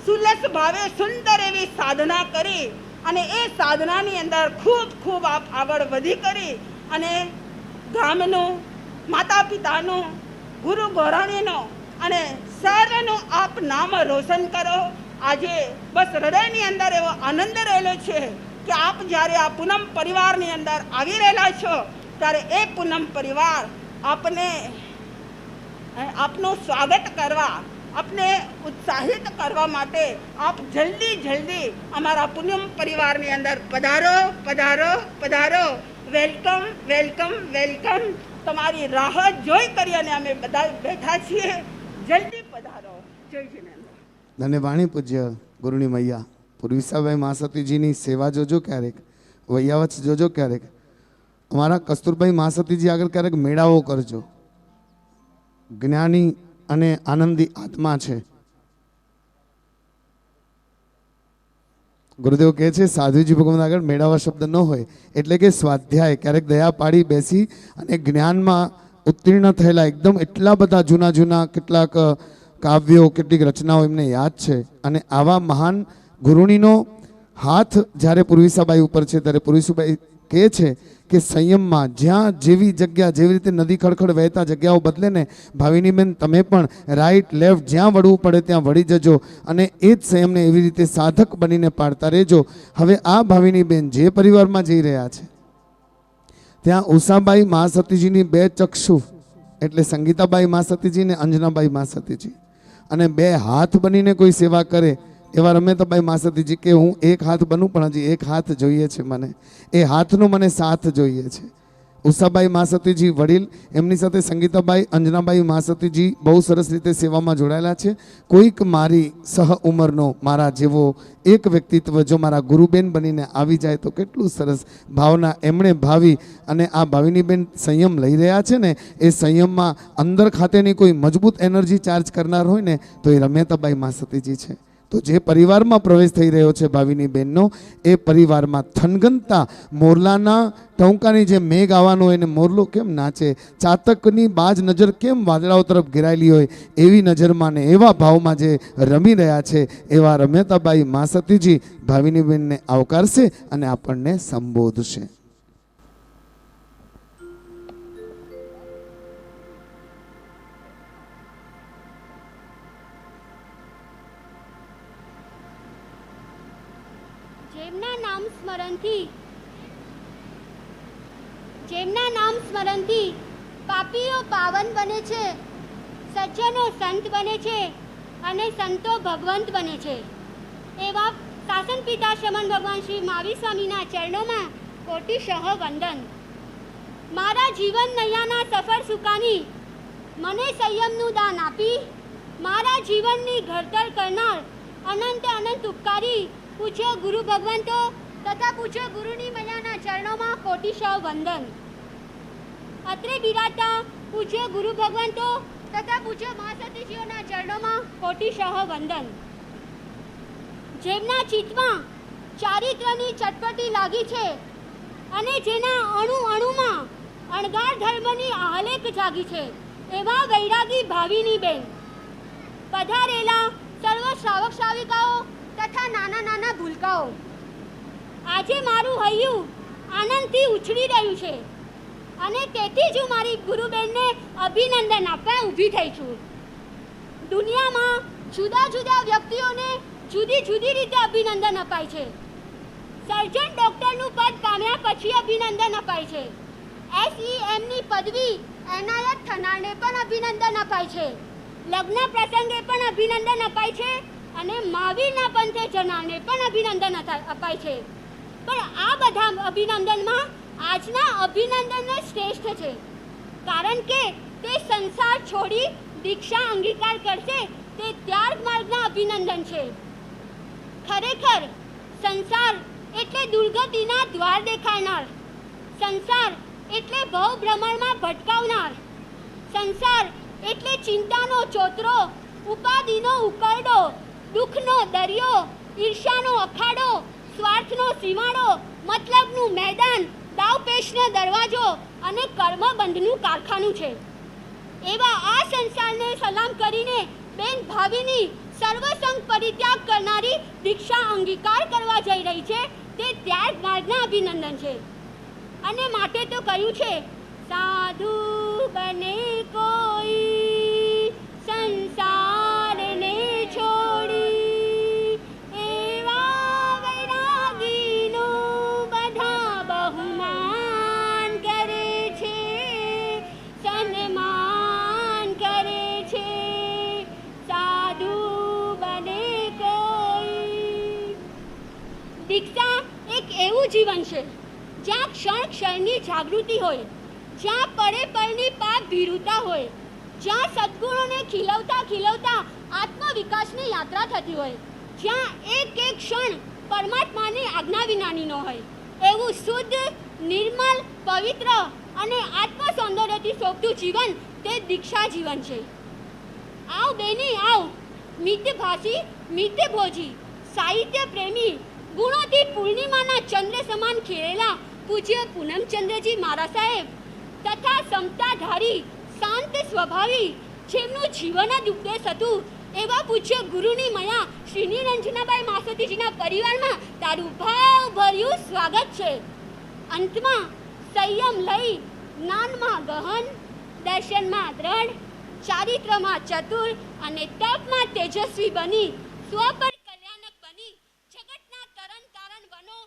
સુલસ ભાવે સુંદર એવી સાધના કરી અને એ સાધનાની અંદર ખૂબ આપ આગળ વધી કરી અને ગામનું, માતા પિતાનું, ગુરુ ગોરાણીનું અને સર્વનું આપ નામ રોશન કરો. આજે બસ હૃદયની અંદર એવો આનંદ રહેલો છે કે આપ જ્યારે આ પૂનમ પરિવારની અંદર આવી રહેલા છો ત્યારે એ પૂનમ પરિવાર આપનું સ્વાગત કરવા, આપને ઉત્સાહિત કરવા માટે આપ જલ્દી અમારા પૂનમ પરિવારની અંદર પધારો પધારો પધારો. Welcome welcome welcome. તમારી રાહ જોઈ કરી અને અમે બધા બેઠા છીએ. જલ્દી પધારો. જય જિનેન્દ્ર. ધન્યવાણી પૂજ્ય ગુરુની મૈયા પૂર્વિસાભાઈ મહાસતીજીની સેવા જોજો ક્યારેક, વૈયાવચ જોજો ક્યારેક. અમારા કસ્તુરભાઈ મહાસતીજી આગળ ક્યારેક મેળાવો કરજો. જ્ઞાની અને આનંદી આત્મા છે. ગુરુદેવ કહે છે સાધુજી ભગવાન આગળ મેળાવા શબ્દ ન હોય એટલે કે સ્વાધ્યાય, ક્યારેક દયા પાડી બેસી અને જ્ઞાનમાં ઉત્તીર્ણ થયેલા એકદમ એટલા બધા જૂના કેટલાક કાવ્યો, કેટલીક રચનાઓ એમને યાદ છે. અને આવા મહાન ગુરુણીનો હાથ જ્યારે પૂર્વિસાબાઈ ઉપર છે ત્યારે પૂર્વિસાબાઈ કહે છે કે સંયમમાં જ્યાં જેવી જગ્યા, જેવી રીતે નદી ખડખડ વહેતા જગ્યાઓ બદલે ને, ભાવિની બેન તમે પણ રાઈટ લેફ્ટ જ્યાં વળવું પડે ત્યાં વળી જજો અને એ જ સંયમને એવી રીતે સાધક બનીને પાડતા રહેજો. હવે આ ભાવિની બેન જે પરિવારમાં જઈ રહ્યા છે ત્યાં ઉષાબાઈ મહાસતીજીની 2 ચક્ષુ એટલે સંગીતાબાઈ મહાસતીજી ને અંજનાબાઈ મહાસતીજી અને 2 હાથ બનીને કોઈ સેવા કરે એવા રમેતાબાઈ મહાસતીજી કે હું એક હાથ બનું પણ હજી એક હાથ જોઈએ છે, મને એ હાથનો મને સાથ જોઈએ છે. ઉષાબાઈ મહાસતીજી વડીલ, એમની સાથે સંગીતાબાઈ, અંજનાબાઈ મહાસતીજી બહુ સરસ રીતે સેવામાં જોડાયેલા છે. કોઈક મારી સહ ઉંમરનો મારા જેવો એક વ્યક્તિત્વ જો મારા ગુરુબેન બનીને આવી જાય તો કેટલું સરસ ભાવના એમણે ભાવી. અને આ ભાવિની બેન સંયમ લઈ રહ્યા છે ને, એ સંયમમાં અંદર ખાતેની કોઈ મજબૂત એનર્જી ચાર્જ કરનાર હોય ને તો એ રમેતાબાઈ મહાસતીજી છે. તો જે પરિવારમાં પ્રવેશ થઈ રહ્યો છે ભાવિની બહેનનો, એ પરિવારમાં થનગનતા મોરલાના ટહુકાની જે મેઘ આવવાનો હોય ને મોરલો કેમ નાચે, ચાતકની બાજ નજર કેમ વાદળાઓ તરફ ઘેરાયેલી હોય એવી નજરમાં ને એવા ભાવમાં જે રમી રહ્યા છે એવા રમેતાબાઈ મહાસતીજી ભાવિની બહેનને આવકારશે અને આપણને સંબોધશે. જેમના નામ સ્મરણથી પાપીઓ પાવન બને છે, સજ્જનો સંત બને છે અને સંતો ભગવંત બને છે, એવા શાસન પિતા શમન ભગવાન શ્રી મહાવીર સ્વામીના ચરણોમાં કોટિશઃ વંદન. મારા જીવન નૈયાના સફર સુકાની મને સંયમનું દાન આપી મારા જીવનની ઘડતર કરનાર અનંત અનંત ઉપકારી પૂજ્ય ગુરુ ભગવંતો તથા પૂજ્ય ગુરુની મૈયાના ચરણોમાં કોટિશઃ વંદન. અત્રે બિરાજતા પૂજ્ય ગુરુ ભગવંતો તથા પૂજ્ય મહાસતીજીઓના ચરણોમાં કોટિશઃ વંદન. જેમના ચિત્તમાં ચારિત્રની ચટપટી લાગી છે અને જેના અણુ અણુમાં અણગાર ધર્મની આહલેખ જાગી છે એવા વૈરાગી ભાવિની બેન, પધારેલા સર્વ શ્રાવક શ્રાવિકાઓ તથા નાના નાના ભૂલકાઓ, આજે મારું હૈયું આનંદથી ઉછળી રહ્યું છે અને તેથી જ હું મારી ગુરુબેનને અભિનંદન આપવા ઊભી થઈ છું. દુનિયામાં જુદા જુદા વ્યક્તિઓને જુદી જુદી રીતે અભિનંદન અપાય છે. સર્જન ડૉક્ટરનું પદ પામ્યા પછી અભિનંદન અપાય છે. SEMની પદવી એનાયત થનારને પણ અભિનંદન અપાય છે. લગ્ન પ્રસંગે પણ અભિનંદન અપાય છે અને મહાવીરના પંથે જનારને પણ અભિનંદન અપાય છે. પણ આ બધા અભિનંદનમાં આજના અભિનંદન શ્રેષ્ઠ છે, કારણ કે તે સંસાર છોડી દીક્ષા અંગીકાર કરશે તે ત્યાગ માર્ગના અભિનંદન છે. ખરેખર સંસાર એટલે દુર્ગતિના દ્વાર દેખાડનાર, સંસાર એટલે ભવ ભ્રમણમાં ભટકાવનાર, સંસાર એટલે ચિંતાનો ચોતરો, ઉપાધિનો ઉકરડો, દુઃખનો દરિયો, ઈર્ષાનો અખાડો, સ્વાર્થનો સીમાડો, મતલબનું મેદાન, દાવપેશનો દરવાજો અને કર્મબંધનું કારખાનું છે. એવા આ સંસારને સલામ કરીને બેન ભાવિની સર્વસંગ પરિત્યાગ કરનારી દીક્ષા અંગીકાર કરવા જઈ રહી છે તે ત્યાગ માર્ગના અભિનંદન છે. અને માટે તો કહ્યું છે, સાધુ બને કોઈ સંસારને છોડી, એવા વૈરાગીનું બધા બહુમાન કરે છે, સન્માન કરે છે. સાધુ બને કોઈ. દીક્ષા એક એવું જીવન છે જ્યાં ક્ષણ ક્ષણની જાગૃતિ હોય, જ્યાં પળે પળની પાપ ભીરુતા હોય, જ્યાં સદ્ગુણોને ખીલવતા ખીલવતા આત્મવિકાસની યાત્રા થતી હોય, જ્યાં એક એક ક્ષણ પરમાત્માની આજ્ઞા વિનાની ન હોય, એવું શુદ્ધ, નિર્મલ, પવિત્ર અને આત્મ સૌંદર્યથી શોભતું જીવન તે દીક્ષા જીવન છે. આવ બેની આવ, મિતભાષી, મિતભોજી, સાહિત્ય પ્રેમી, ગુણોથી પૂર્ણિમાના ચંદ્ર સમાન ખીલેલા પૂજ્ય પૂનમચંદ્રજી મહારાજ સાહેબ તથા સમતાધારી, શાંત સ્વભાવી, જેમનું જીવન જ ઉપદેશ હતું એવા પૂજ્ય ગુરુની મયા શ્રી નિરંજનાબાઈ માસતીજીના પરિવારમાં તારું ભાવભર્યું સ્વાગત છે. અંતમાં સંયમ લઈ જ્ઞાનમાં ગહન, દર્શનમાં દ્રઢ, ચારિત્રમાં ચતુર અને તપમાં તેજસ્વી બની સ્વપર કલ્યાણક બની જગતના તરણ તારણ બનો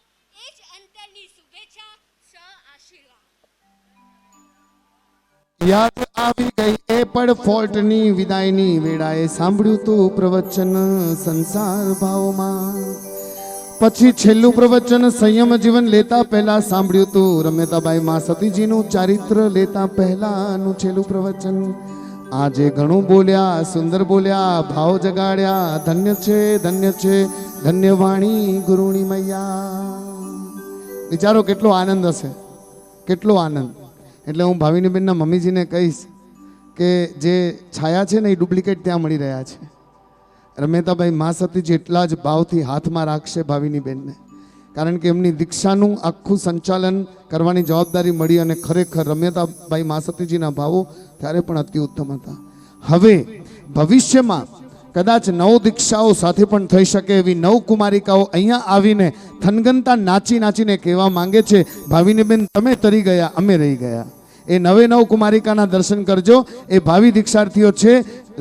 એ જ અંતરની શુભેચ્છા, સ આશીર્વાદ. યાદ આવી ગઈ એ પણ ફોલ્ટની વિદાયની વેળાએ સાંભળ્યું તું પ્રવચન સંસાર ભાવમાં. પછી છેલ્લું પ્રવચન સંયમ જીવન લેતા પહેલા સાંભળ્યું તું રમેતાબાઈ મા સતીજીનું ચારિત્ર લેતા પહેલાનું છેલ્લું પ્રવચન. આજે ઘણું બોલ્યા, સુંદર બોલ્યા, ભાવ જગાડ્યા. ધન્ય છે, ધન્ય છે, ધન્ય વાણી ગુરુની મૈયા. વિચારો કેટલો આનંદ હશે, કેટલો આનંદ. એટલે હું ભાવિનીબેનના મમ્મીજીને કહીશ કે જે છાયા છે ને એ ડુપ્લિકેટ ત્યાં મળી રહ્યા છે. રમેતાભાઈ મા સતીજી એટલા જ ભાવથી હાથમાં રાખશે ભાવિનીબેનને, કારણ કે એમની દીક્ષાનું આખું સંચાલન કરવાની જવાબદારી મળી અને ખરેખર રમેતાભાઈ મા સતીજીના ભાવો ત્યારે પણ અતિ ઉત્તમ હતા. હવે ભવિષ્યમાં કદાચ 9 દીક્ષાઓ સાથે પણ થઈ શકે એવી 9 કુમારિકાઓ અહીંયા આવીને થનગનતા નાચી નાચીને કહેવા માંગે છે, ભાવિનીબેન તમે તરી ગયા, અમે રહી ગયા. એ 9 કુમારિકાના દર્શન કરજો. એ ભાવિ દીક્ષાર્થીઓ છે,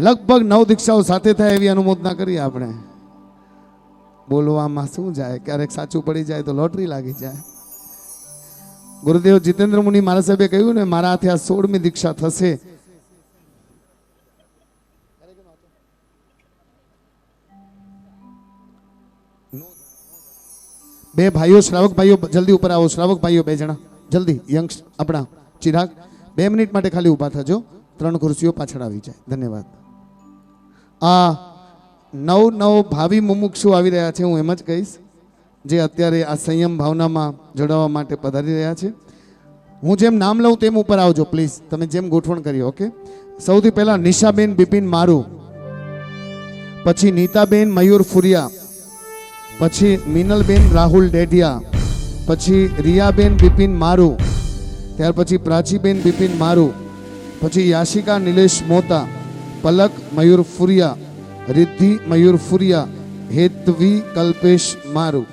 લગભગ 9 દીક્ષાઓ સાથે થાય એવી અનુમોદના કરીએ આપણે. બોલવામાં શું જાય, ક્યારેક સાચું પડી જાય તો લોટરી લાગી જાય. ગુરુદેવ જીતેન્દ્ર મુનિ મહારાજ સાહેબે કહ્યું ને, મારા હાથે આ 16મી દીક્ષા થશે. બે ભાઈઓ શ્રાવક ભાઈઓ જલ્દી ઉપર આવો. શ્રાવક ભાઈઓ બે જણા જલ્દી. યંગ્સ આપણા ચિરાગ 2 મિનિટ માટે ખાલી ઊભા થજો. 3 ખુરશીઓ પાછળ આવી જાય. ધન્યવાદ. આ નવ ભાવિ મુમુક્ષુ આવી રહ્યા છે, હું એમ જ કહીશ, જે અત્યારે આ સંયમ ભાવનામાં જોડાવા માટે પધારી રહ્યા છે. હું જેમ નામ લઉં તેમ ઉપર આવજો પ્લીઝ, તમે જેમ ગોઠવણ કરી. ઓકે. સૌથી પહેલા નિશાબેન બિપિન મારુ, પછી નીતાબેન મયુર ફુરિયા, પછી મિનલબેન રાહુલ ડેઢિયા, પછી રિયાબેન બિપિન મારુ, ત્યાર પછી પ્રાચીબેન બિપિન મારુ, પછી યાશિકા નિલેશ મોતા, પલક મયુર ફુરિયા, રિદ્ધિ મયુર ફુરિયા, હેતવી કલ્પેશ મારુ.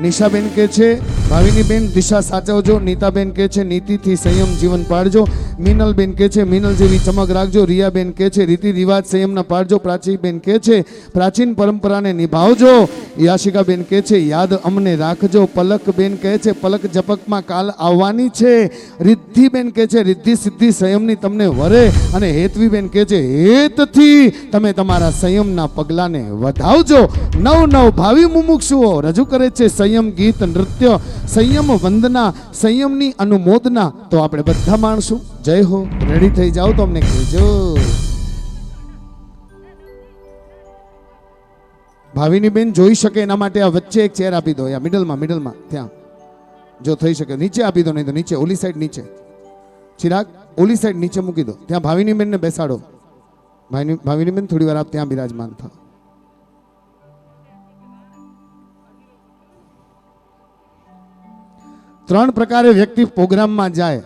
નિશાબેન કે છે ભાવિનીબેન દિશા સાચવજો. નીતાબેન કે છે નીતિથી સંયમ જીવન પાડજો. મિનલબેન કે છે મિનલ જેવી ચમક રાખજો. રિયાબેન કે છે રીતિ રિવાજ સંયમના પાડજો. પ્રાચીબેન કે છે પ્રાચીન પરંપરાને નિભાવજો. યાશિકાબેન કે છે યાદ અમને રાખજો. પલકબેન કહે છે પલક ઝપકમાં કાલ આવવાની છે. રિદ્ધિબેન કે છે રિદ્ધિ સિદ્ધિ સંયમની તમને વરે. અને હેતવીબેન કે છે હેતથી તમે તમારા સંયમના પગલાને વધાવજો. નવ ભાવિ મુમુક્ષુઓ રજૂ કરે છે સંયમ ગીત નૃત્ય, સંયમ વંદના, સંયમની અનુમોદના. તો આપણે બધા માણશું. જય હો. રેડી થઈ જાઓ તો અમને કહેજો. ભાવિની બેન જોઈ શકે એના માટે આ વચ્ચે એક ચેર આપી દો. યા મિડલમાં ત્યાં જો થઈ શકે. નીચે આપી દો, નહીં તો નીચે ઓલી સાઈડ નીચે. ચિરાગ ઓલી સાઈડ નીચે મૂકી દો. ત્યાં ભાવિની બેનને બેસાડો. ભાવિની બેન થોડી વાર આપ ત્યાં બિરાજમાન થાઓ. ત્રણ પ્રકારે વ્યક્તિ પ્રોગ્રામમાં જાય.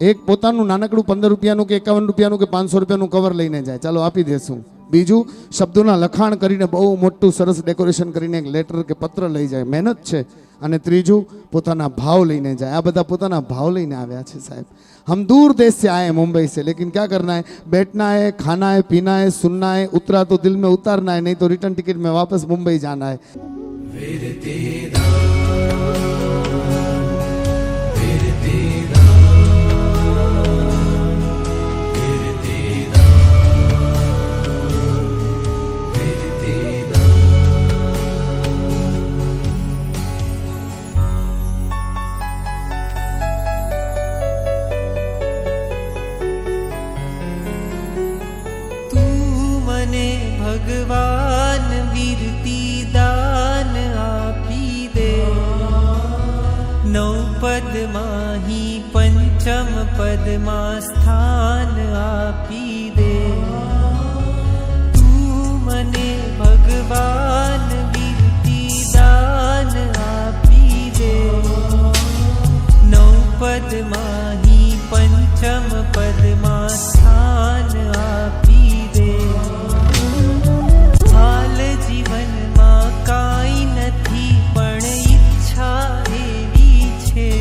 એક પોતાનું નાનકડું 15 રૂપિયાનું કે 51 રૂપિયાનું કે 500 રૂપિયાનું કવર લઈને જાય, ચાલો આપી દેશું. બીજું શબ્દોના લખાણ કરીને બહુ મોટું સરસ ડેકોરેશન કરીને એક લેટર કે પત્ર લઈ જાય, મહેનત છે. અને ત્રીજું પોતાના ભાવ લઈને જાય. આ બધા પોતાના ભાવ લઈને આવ્યા છે સાહેબ. हम दूर देश से आए मुंबई से, लेकिन क्या करना है, बैठना है, खाना है, पीना है, सुनना है, उतरा तो दिल में उतारना है, नहीं तो रिटर्न टिकट में वापस मुंबई जाना है. ભગવાન વીરતી દાન આપી દે. નવ પદમાહી પંચમ પદમાં સ્થાન આપી દે. તું મને ભગવાન વીરતી દાન આપી દે. નવ પદમાહી પંચમ પદમાં સ્થાન આપી દે. હાલ જીવનમાં કાંઈ નથી પણ ઈચ્છા એવી છે,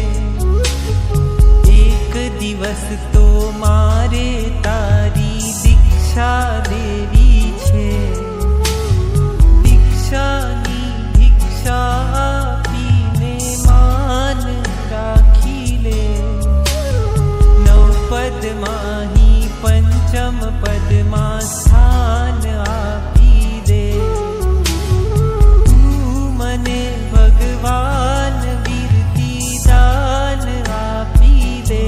એક દિવસ તો મારે તારી દીક્ષા દેવી છે. દીક્ષાની ભિક્ષા આપીને માન રાખી લે. નવ પદમાહી પંચમ પદમાં સ્થાન આપી દે. તું મને ભગવાન વીરતી દાન આપી દે.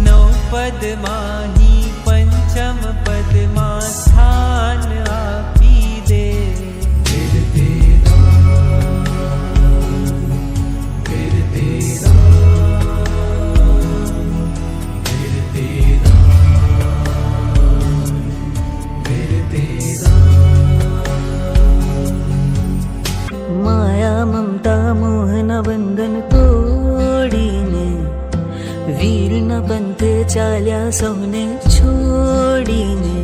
નવ પદમાહી પંચમ પદમાં સ્થાન આપી દે. માયા મમતા મોહના બંધન તોડીને વીરના પંથે ચાલ્યા સૌને છોડીને.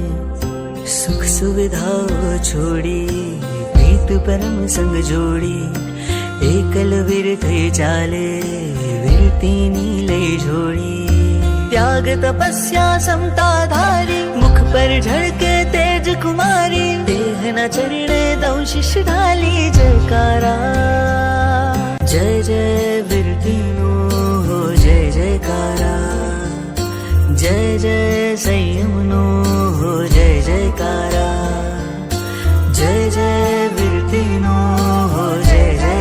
સુખ સુવિધાઓ છોડી પ્રીત પરમ સંગ જોડી. એકલ વીર થઈ ચાલે વીરતીની લઈ જોડી. ત્યાગ તપસ્યા સમતા ધારી મુખ પર ઝળકે તેજ કુમારી. દેહના ચરણે દઉં શિશ ઢાલી જયકારા. જય જય વીરતીનો હો જય જયકારા. જય જય સંયમનો હો જય જયકારા. જય જય વીરતીનો હો જય જય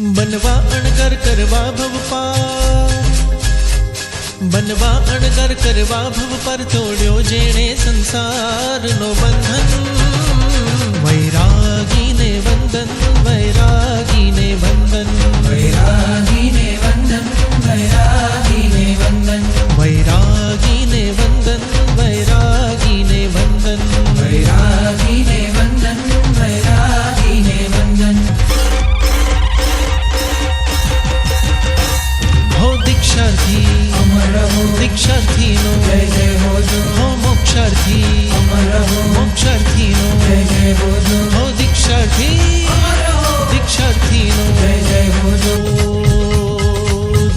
बनवा अणगर करवा भव पार, बनवा अणगर करवा भव पर तोड़्यो जेणे संसार नो बंधन। वैरागी ने वंदन, वैरागी ने वंदन, वैरागी ने वंदन, वैरागी ने वंदन, वैरागी ने वंदन, वैरागी ने वंदन, वैरागी ने वंदन, वैरागी ने वंदन। हो दीक्षार्थी अमर हो, दीक्षार्थी नो जय जय हो जो, हो मोक्षार्थी अमर हो, मोक्षार्थी नो जय जय हो जो, हो दीक्षार्थी अमर हो, दीक्षार्थी नो जय जय हो जो।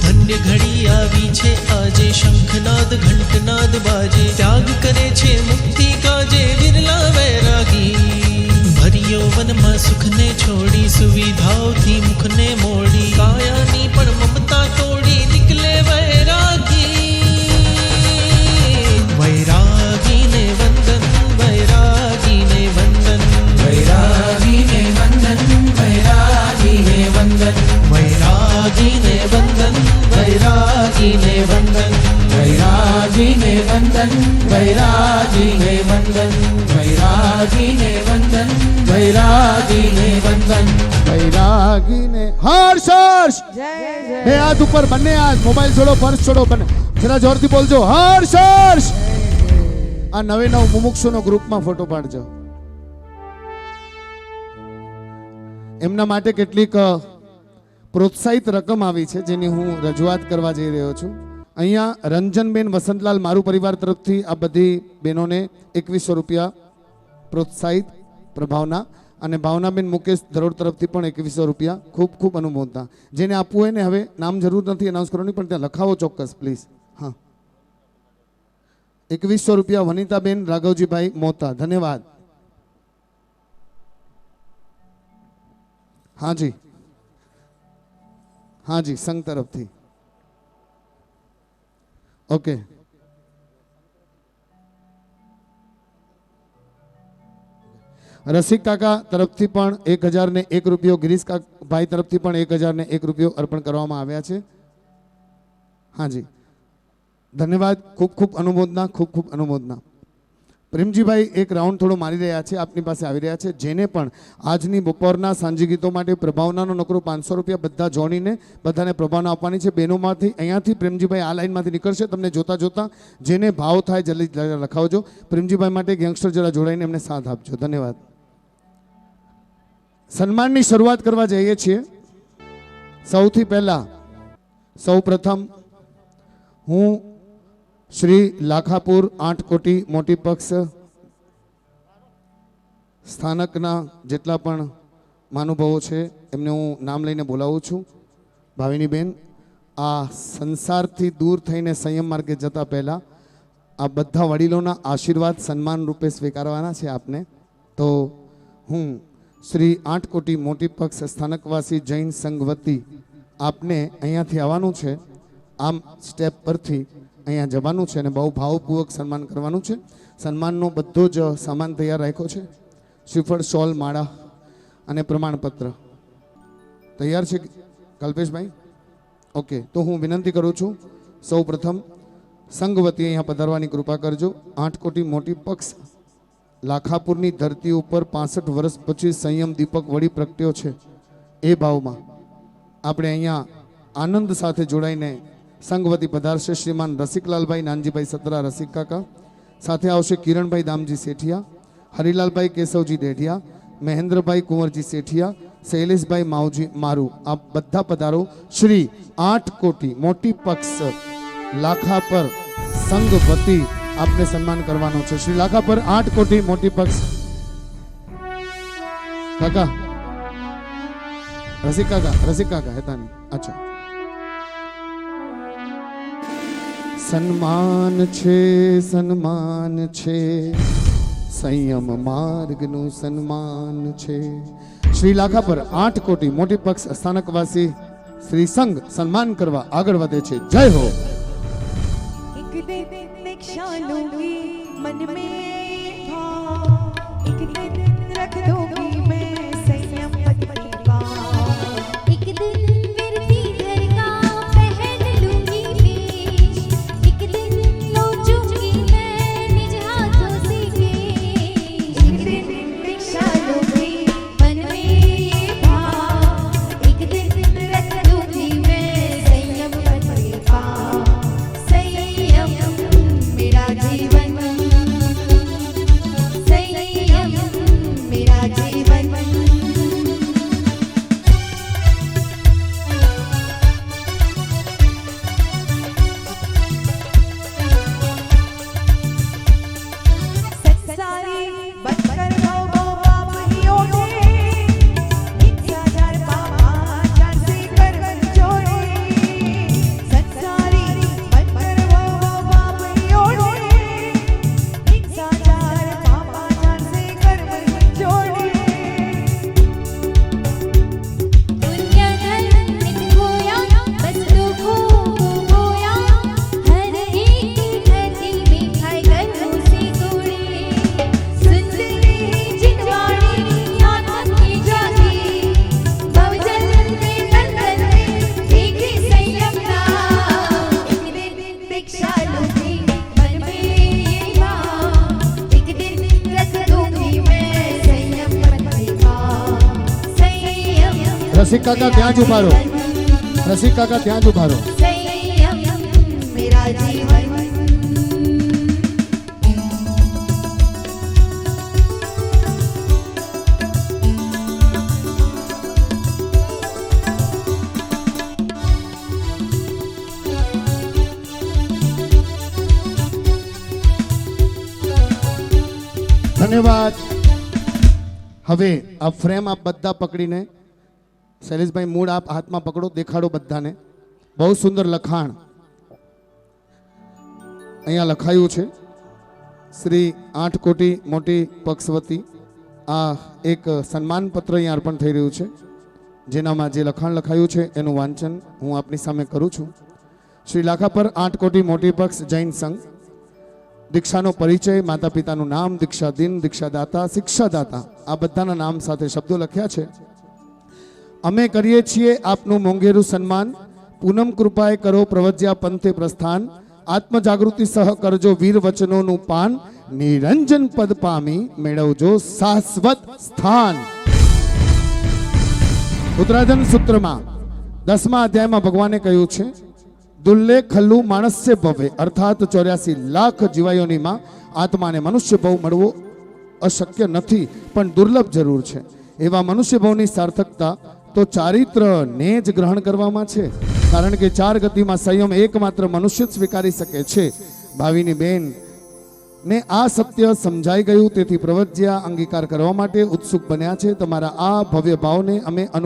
धन्य घड़ी आवी छे आजे, शंखनाद घंटनाद बाजे, त्याग करे छे मुक्ति काजे विरला वैरागी। भरियो वनमा सुखने छोड़ी, सुविधाओथी मुखने मोड़ी, कायानी पण ममता तोड़ी निकले वैरागी। वैरागी ने वंदन, वैरागी ने वंदन, वैरागी ने वंदन, वैरागी ने वंदन, वैरागी ने वंदन, वैरागी ने वंदन, वैरागी ने वंदन, वैरागी ने वंदन, वैरागी ने वंदन, वैरागी ने वंदन, वैरागी ने हर्ष हर्ष। जय जय બે હાથ ઉપર, બંને હાથ, મોબાઈલ છોડો, પર્સ છોડો, બંને જરા જોરથી બોલજો હર્ષ હર્ષ। આ નવે નવ મુમુક્ષુનો ગ્રુપમાં ફોટો પાડજો। એમના માટે કેટલીક પ્રોત્સાહિત રકમ આવી છે જેની હું રજૂઆત કરવા જઈ રહ્યો છું। અહીંયા રંજનબેન વસંતલાલ મારું પરિવાર તરફથી આ બધી બહેનોને 2100 રૂપિયા પ્રોત્સાહિત પ્રભાવના, અને ભાવનાબેન મુકેશ ધરોડ તરફથી પણ 2100 રૂપિયા ખૂબ ખૂબ અનુમોદના। જેને આપવું હોય ને હવે નામ જરૂર નથી એનાઉન્સ કરવાની, પણ ત્યાં લખાવો ચોક્કસ પ્લીઝ। હા, 2100 રૂપિયા વનિતાબેન રાઘવજીભાઈ મોતા, ધન્યવાદ। હાજી હાજી, સંઘ તરફથી ઓકે। રસિક કાકા તરફથી પણ 1001 રૂપિયો, ગિરીશ ભાઈ તરફથી પણ 1001 રૂપિયો અર્પણ કરવામાં આવ્યા છે। હાજી, ધન્યવાદ, ખૂબ ખૂબ અનુમોદના, ખૂબ ખૂબ અનુમોદના। પ્રેમજીભાઈ એક રાઉન્ડ થોડો મારી રહ્યા છે, આપની પાસે આવી રહ્યા છે। જેને પણ આજની બપોરના સાંજી ગીતો માટે પ્રભાવનાનો નકરો 500 રૂપિયા બધા જોડીને બધાને પ્રભાવના આપવાની છે। બહેનોમાંથી અહીંયાથી પ્રેમજીભાઈ આ લાઈનમાંથી નીકળશે, તમને જોતા જોતા જેને ભાવ થાય જલ્દી લખાવજો। પ્રેમજીભાઈ માટે એક યંગસ્ટર જરા જોડાઈને એમને સાથ આપજો, ધન્યવાદ। સન્માનની શરૂઆત કરવા જઈએ છીએ। સૌથી પહેલા સૌ પ્રથમ હું શ્રી લાખાપુર 8 કોટી મોટી પક્ષ સ્થાનકના જેટલા પણ મહાનુભાવો છે એમને હું નામ લઈને બોલાવું છું। ભાવિનીબેન, આ સંસારથી દૂર થઈને સંયમ માર્ગે જતા પહેલાં આ બધા વડીલોના આશીર્વાદ સન્માન રૂપે સ્વીકારવાના છે આપને। તો હું શ્રી 8 કોટી મોટી પક્ષ સ્થાનકવાસી જૈન સંઘ વતી આપને અહીંયાથી આવવાનું છે, આમ સ્ટેપ પરથી અહીંયા જવાનું છે અને બહુ ભાવપૂર્વક સન્માન કરવાનું છે। સન્માનનો બધો જ સામાન તૈયાર રાખ્યો છે, શ્રીફળ, શોલ, માળા અને પ્રમાણપત્ર તૈયાર છે કલ્પેશભાઈ? ઓકે, તો હું વિનંતી કરું છું સૌ પ્રથમ સંઘ વતી અહીંયા પધારવાની કૃપા કરજો। 8 કોટી મોટી પક્ષ લાખાપુરની ધરતી ઉપર 65 વર્ષ પછી સંયમ દીપક વળી પ્રગટ્યો છે, એ ભાવમાં આપણે અહીંયા આનંદ સાથે જોડાઈને સંઘવતી પધારશે શ્રીમાન રસિકલાલભાઈ નાનજીભાઈ સત્રા રસિક કાકા, સાથે આવશે કિરણભાઈ દામજી શેઠિયા, હરિલાલભાઈ કેશવજી ડેઢિયા, મહેન્દ્રભાઈ કુંવરજી શેઠિયા, શૈલેષભાઈ માવજી મારું, આપ બધા પધારો। શ્રી 8 કોટી મોટી પક્ષ લાખાપર સંઘ વતી આપને સન્માન કરવાનો છે। શ્રી લાખાપર 8 કોટી મોટી પક્ષ કાકા, રસિક કાકા હેતાની, અચ્છા, સન્માન છે સંયમ માર્ગનું સન્માન છે। શ્રી લાખાપર 8 કોટી મોટી પક્ષ સ્થાનકવાસી શ્રી સંઘ સન્માન કરવા આગળ વધે છે। જય હો। एक दिन दीक्षा लूंगी मन में भाव, एक दिन रख दूंगी मैं संयम पति का, एक दिन રસિક કાકા ત્યાં જ ઉભા રહો, રસિક કાકા ત્યાં જ ઉભા રહો. संयम मेरा जीवन ધન્યવાદ. હવે આ ફ્રેમ આપ બધા પકડીને શૈલેષભાઈ મૂળ આપ હાથમાં પકડો, દેખાડો બધાને. બહુ સુંદર લખાણ અહીંયા લખાયું છે. શ્રી 8 કોટી મોટી પક્ષવતી આ એક સન્માન પત્ર અહીંયા અર્પણ થઈ રહ્યું છે, જેનામાં જે લખાણ લખાયું છે એનું વાંચન હું આપની સામે કરું છું. શ્રી લાખાપર 8 કોટી મોટી પક્ષ જૈન સંઘ. દીક્ષાનો પરિચય, માતા પિતાનું નામ, દીક્ષા દિન, દીક્ષાદાતા, શિક્ષાદાતા આ બધાના નામ સાથે શબ્દો લખ્યા છે. અમે કરીએ છીએ આપનું મોંઘેરું સન્માન. પૂનમ કૃપાએ કરો પ્રવજ્યા પંથે પ્રસ્થાન. આત્મજાગૃતિ સહ કરજો વીર વચનોનું પાન. નિરંજન પદ પામી મેળવજો શાશ્વત સ્થાન. ઉત્તરાધન સૂત્રમાં 10મા અધ્યાયમાં ભગવાને કહ્યું છે, દુલ્લે ખલ્લુ માણસ્ય ભવે, અર્થાત 84 લાખ જીવાયોનીમાં આત્માને મનુષ્ય ભવ મળવો અશક્ય નથી, પણ દુર્લભ જરૂર છે. એવા મનુષ્ય ભવની સાર્થકતા તો ચારિત્રને જ ગ્રહણ કરવામાં છે, કારણ કે 4 ગતિમાં સંયમ એકમાત્ર મનુષ્ય જ સ્વીકારી શકે છે. ભાવિની બેન ને આ સત્ય સમજાઈ ગયું, તેથી પ્રવજ્યા અંગીકાર કરવા માટે ઉત્સુક બન્યા છે. તમારા આ ભવ્ય ભાવને અમે